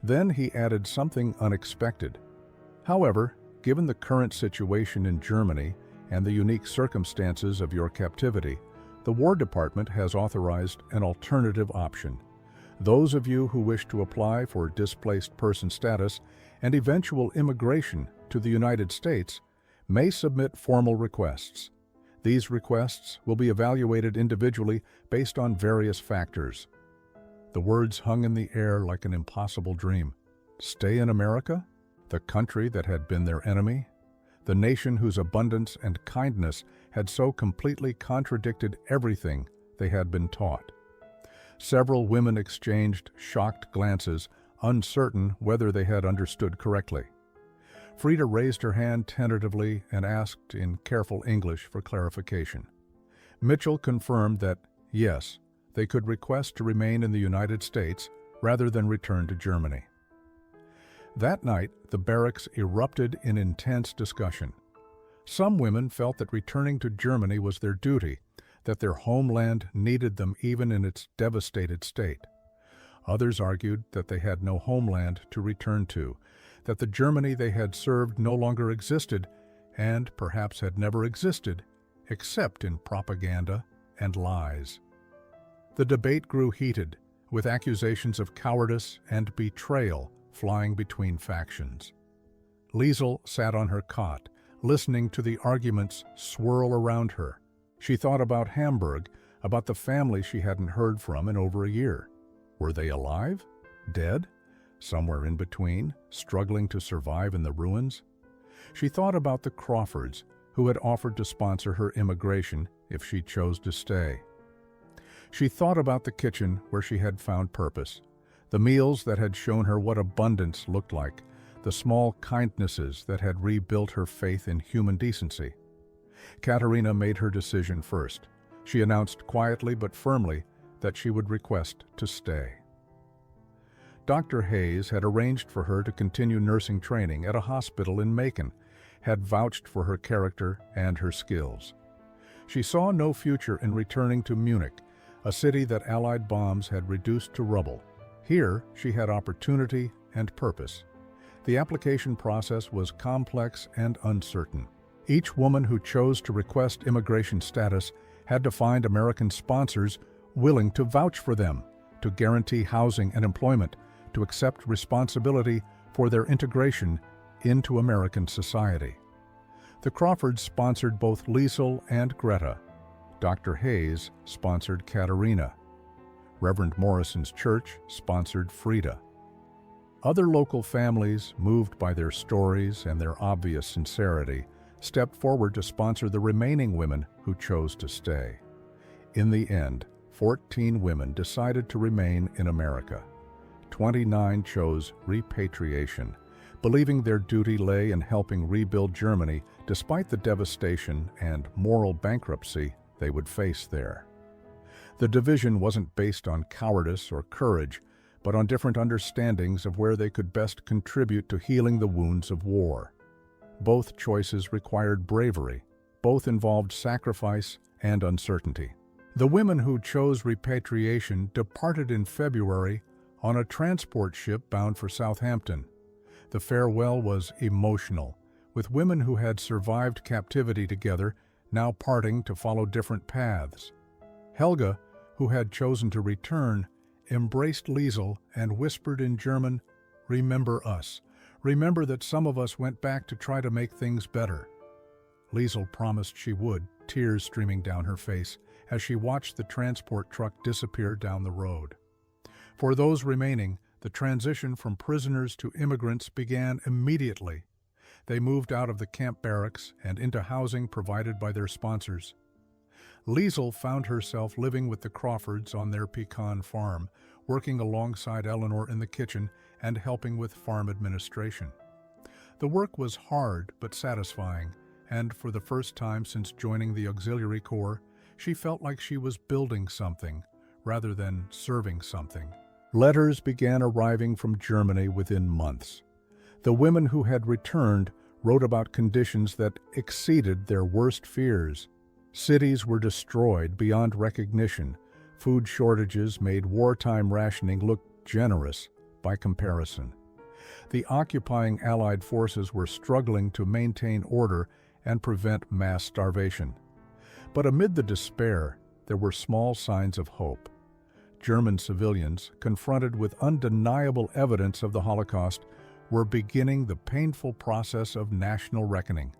Then he added something unexpected. "However, given the current situation in Germany and the unique circumstances of your captivity, the War Department has authorized an alternative option. Those of you who wish to apply for displaced person status and eventual immigration to the United States may submit formal requests. These requests will be evaluated individually based on various factors." The words hung in the air like an impossible dream. Stay in America? The country that had been their enemy? The nation whose abundance and kindness had so completely contradicted everything they had been taught. Several women exchanged shocked glances, uncertain whether they had understood correctly. Frida raised her hand tentatively and asked in careful English for clarification. Mitchell confirmed that, yes, they could request to remain in the United States rather than return to Germany. That night, the barracks erupted in intense discussion. Some women felt that returning to Germany was their duty, that their homeland needed them even in its devastated state. Others argued that they had no homeland to return to, that the Germany they had served no longer existed, and perhaps had never existed, except in propaganda and lies. The debate grew heated, with accusations of cowardice and betrayal flying between factions. Liesel sat on her cot, listening to the arguments swirl around her. She thought about Hamburg, about the family she hadn't heard from in over a year. Were they alive? Dead? Somewhere in between, struggling to survive in the ruins? She thought about the Crawfords, who had offered to sponsor her immigration if she chose to stay. She thought about the kitchen where she had found purpose, the meals that had shown her what abundance looked like, the small kindnesses that had rebuilt her faith in human decency. Katarina made her decision first. She announced quietly but firmly that she would request to stay. Dr. Hayes had arranged for her to continue nursing training at a hospital in Macon, had vouched for her character and her skills. She saw no future in returning to Munich, a city that Allied bombs had reduced to rubble. Here, she had opportunity and purpose. The application process was complex and uncertain. Each woman who chose to request immigration status had to find American sponsors willing to vouch for them, to guarantee housing and employment, to accept responsibility for their integration into American society. The Crawfords sponsored both Liesel and Greta. Dr. Hayes sponsored Katarina. Reverend Morrison's church sponsored Frida. Other local families, moved by their stories and their obvious sincerity, stepped forward to sponsor the remaining women who chose to stay. In the end, 14 women decided to remain in America. 29 chose repatriation, believing their duty lay in helping rebuild Germany despite the devastation and moral bankruptcy they would face there. The division wasn't based on cowardice or courage, but on different understandings of where they could best contribute to healing the wounds of war. Both choices required bravery, both involved sacrifice and uncertainty. The women who chose repatriation departed in February on a transport ship bound for Southampton. The farewell was emotional, with women who had survived captivity together now parting to follow different paths. Helga, who had chosen to return, embraced Liesel and whispered in German, "Remember us. Remember that some of us went back to try to make things better." Liesel promised she would, tears streaming down her face as she watched the transport truck disappear down the road. For those remaining, the transition from prisoners to immigrants began immediately. They moved out of the camp barracks and into housing provided by their sponsors. Liesel found herself living with the Crawfords on their pecan farm, working alongside Eleanor in the kitchen and helping with farm administration. The work was hard but satisfying, and for the first time since joining the Auxiliary Corps, she felt like she was building something rather than serving something. Letters began arriving from Germany within months. The women who had returned wrote about conditions that exceeded their worst fears. Cities were destroyed beyond recognition. Food shortages made wartime rationing look generous by comparison. The occupying Allied forces were struggling to maintain order and prevent mass starvation. But amid the despair, there were small signs of hope. German civilians, confronted with undeniable evidence of the Holocaust, were beginning the painful process of national reckoning.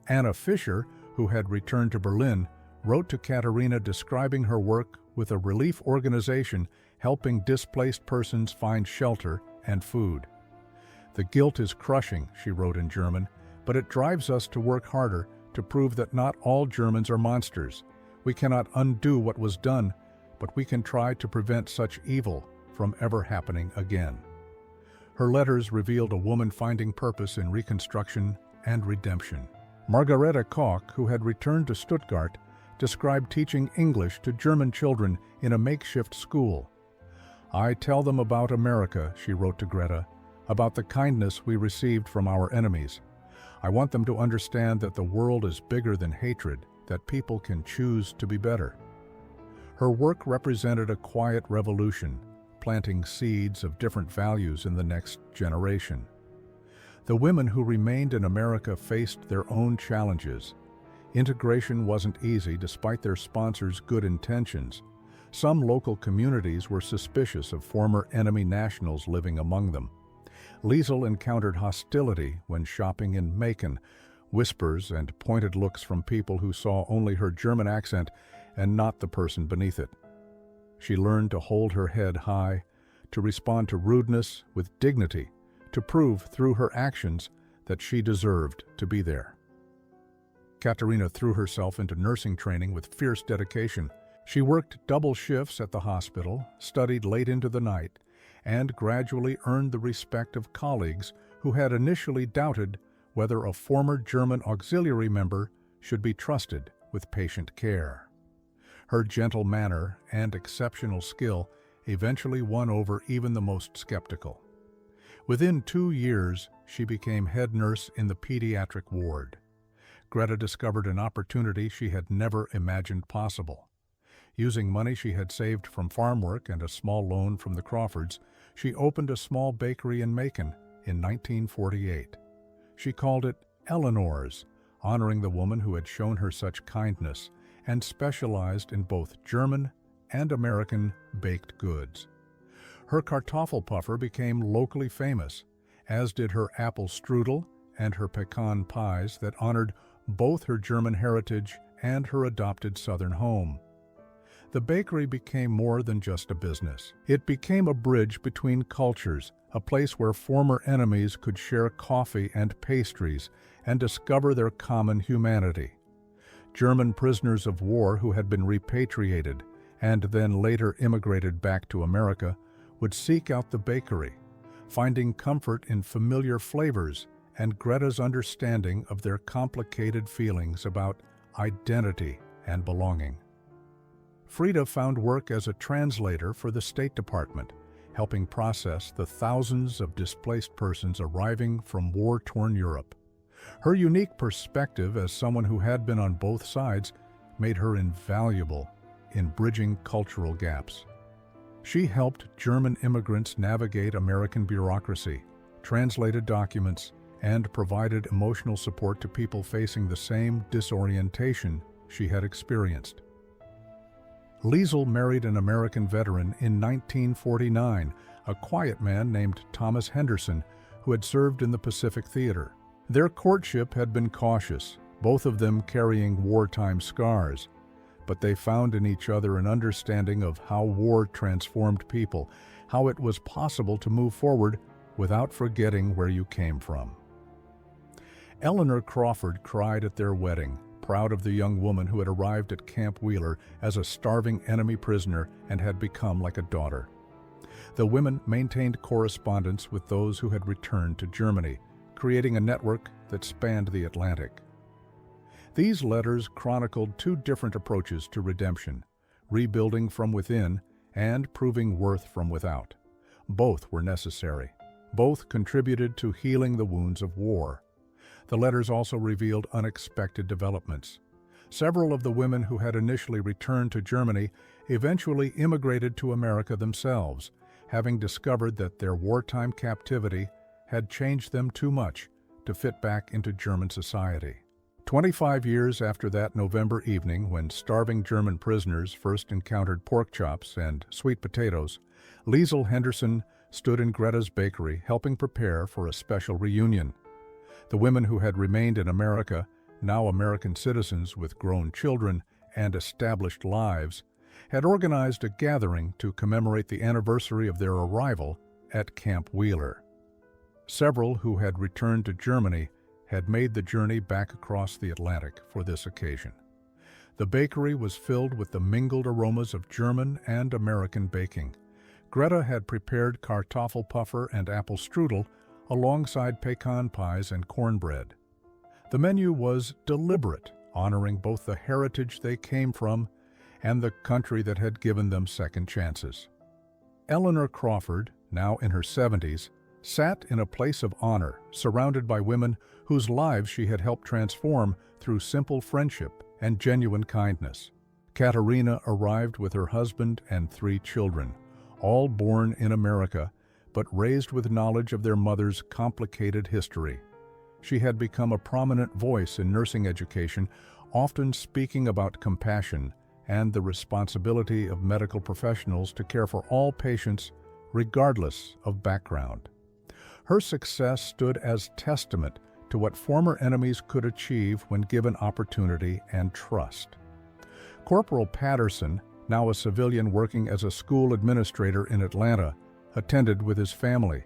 Anna Fischer, who had returned to Berlin, wrote to Katarina describing her work with a relief organization helping displaced persons find shelter and food. "The guilt is crushing," she wrote in German, "but it drives us to work harder to prove that not all Germans are monsters. We cannot undo what was done, but we can try to prevent such evil from ever happening again." Her letters revealed a woman finding purpose in reconstruction and redemption. Margareta Koch, who had returned to Stuttgart, described teaching English to German children in a makeshift school. "I tell them about America," she wrote to Greta, "about the kindness we received from our enemies. I want them to understand that the world is bigger than hatred, that people can choose to be better." Her work represented a quiet revolution, planting seeds of different values in the next generation. The women who remained in America faced their own challenges. Integration wasn't easy despite their sponsors' good intentions. Some local communities were suspicious of former enemy nationals living among them. Liesel encountered hostility when shopping in Macon, whispers and pointed looks from people who saw only her German accent and not the person beneath it. She learned to hold her head high, to respond to rudeness with dignity, to prove through her actions that she deserved to be there. Katarina threw herself into nursing training with fierce dedication. She worked double shifts at the hospital, studied late into the night, and gradually earned the respect of colleagues who had initially doubted whether a former German auxiliary member should be trusted with patient care. Her gentle manner and exceptional skill eventually won over even the most skeptical. Within 2 years, she became head nurse in the pediatric ward. Greta discovered an opportunity she had never imagined possible. Using money she had saved from farm work and a small loan from the Crawfords, she opened a small bakery in Macon in 1948. She called it Eleanor's, honoring the woman who had shown her such kindness, and specialized in both German and American baked goods. Her Kartoffelpuffer became locally famous, as did her apple strudel and her pecan pies that honored both her German heritage and her adopted Southern home. The bakery became more than just a business. It became a bridge between cultures, a place where former enemies could share coffee and pastries and discover their common humanity. German prisoners of war who had been repatriated and then later immigrated back to America would seek out the bakery, finding comfort in familiar flavors and Greta's understanding of their complicated feelings about identity and belonging. Frida found work as a translator for the State Department, helping process the thousands of displaced persons arriving from war-torn Europe. Her unique perspective as someone who had been on both sides made her invaluable in bridging cultural gaps. She helped German immigrants navigate American bureaucracy, translated documents, and provided emotional support to people facing the same disorientation she had experienced. Liesl married an American veteran in 1949, a quiet man named Thomas Henderson, who had served in the Pacific Theater. Their courtship had been cautious, both of them carrying wartime scars, but they found in each other an understanding of how war transformed people, how it was possible to move forward without forgetting where you came from. Eleanor Crawford cried at their wedding, proud of the young woman who had arrived at Camp Wheeler as a starving enemy prisoner and had become like a daughter. The women maintained correspondence with those who had returned to Germany, creating a network that spanned the Atlantic. These letters chronicled two different approaches to redemption, rebuilding from within and proving worth from without. Both were necessary. Both contributed to healing the wounds of war. The letters also revealed unexpected developments. Several of the women who had initially returned to Germany eventually immigrated to America themselves, having discovered that their wartime captivity had changed them too much to fit back into German society. 25 years after that November evening when starving German prisoners first encountered pork chops and sweet potatoes, Liesl Henderson stood in Greta's bakery helping prepare for a special reunion. The women who had remained in America, now American citizens with grown children and established lives, had organized a gathering to commemorate the anniversary of their arrival at Camp Wheeler. Several who had returned to Germany had made the journey back across the Atlantic for this occasion. The bakery was filled with the mingled aromas of German and American baking. Greta had prepared Kartoffelpuffer and apple strudel alongside pecan pies and cornbread. The menu was deliberate, honoring both the heritage they came from and the country that had given them second chances. Eleanor Crawford, now in her 70s, sat in a place of honor, surrounded by women whose lives she had helped transform through simple friendship and genuine kindness. Katarina arrived with her husband and 3 children, all born in America, but raised with knowledge of their mother's complicated history. She had become a prominent voice in nursing education, often speaking about compassion and the responsibility of medical professionals to care for all patients, regardless of background. Her success stood as testament to what former enemies could achieve when given opportunity and trust. Corporal Patterson, now a civilian working as a school administrator in Atlanta, attended with his family.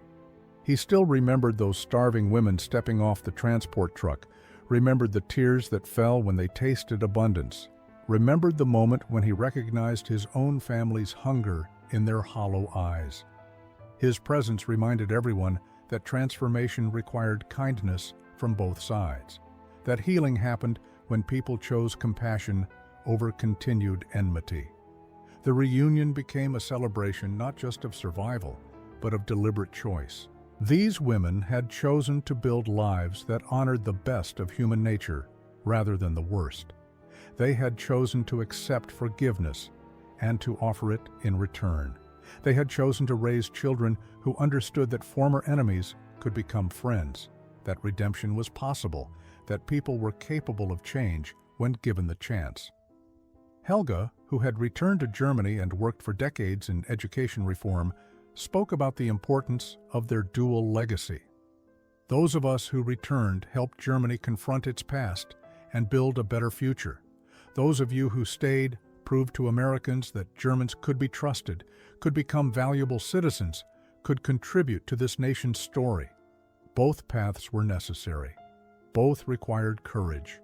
He still remembered those starving women stepping off the transport truck, remembered the tears that fell when they tasted abundance, remembered the moment when he recognized his own family's hunger in their hollow eyes. His presence reminded everyone that transformation required kindness from both sides, that healing happened when people chose compassion over continued enmity. The reunion became a celebration not just of survival, but of deliberate choice. These women had chosen to build lives that honored the best of human nature rather than the worst. They had chosen to accept forgiveness and to offer it in return. They had chosen to raise children who understood that former enemies could become friends, that redemption was possible, that people were capable of change when given the chance. Helga, who had returned to Germany and worked for decades in education reform, spoke about the importance of their dual legacy. Those of us who returned helped Germany confront its past and build a better future. Those of you who stayed proved to Americans that Germans could be trusted, could become valuable citizens, could contribute to this nation's story. Both paths were necessary. Both required courage.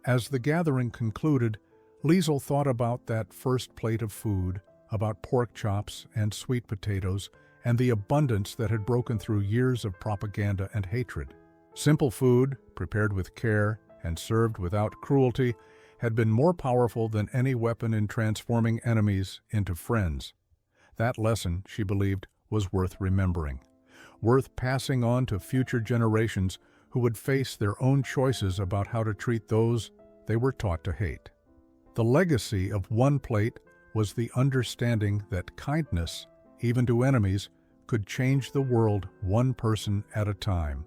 As the gathering concluded, Liesl thought about that first plate of food, about pork chops and sweet potatoes, and the abundance that had broken through years of propaganda and hatred. Simple food, prepared with care and served without cruelty, had been more powerful than any weapon in transforming enemies into friends. That lesson, she believed, was worth remembering, worth passing on to future generations who would face their own choices about how to treat those they were taught to hate. The legacy of one plate was the understanding that kindness, even to enemies, could change the world one person at a time.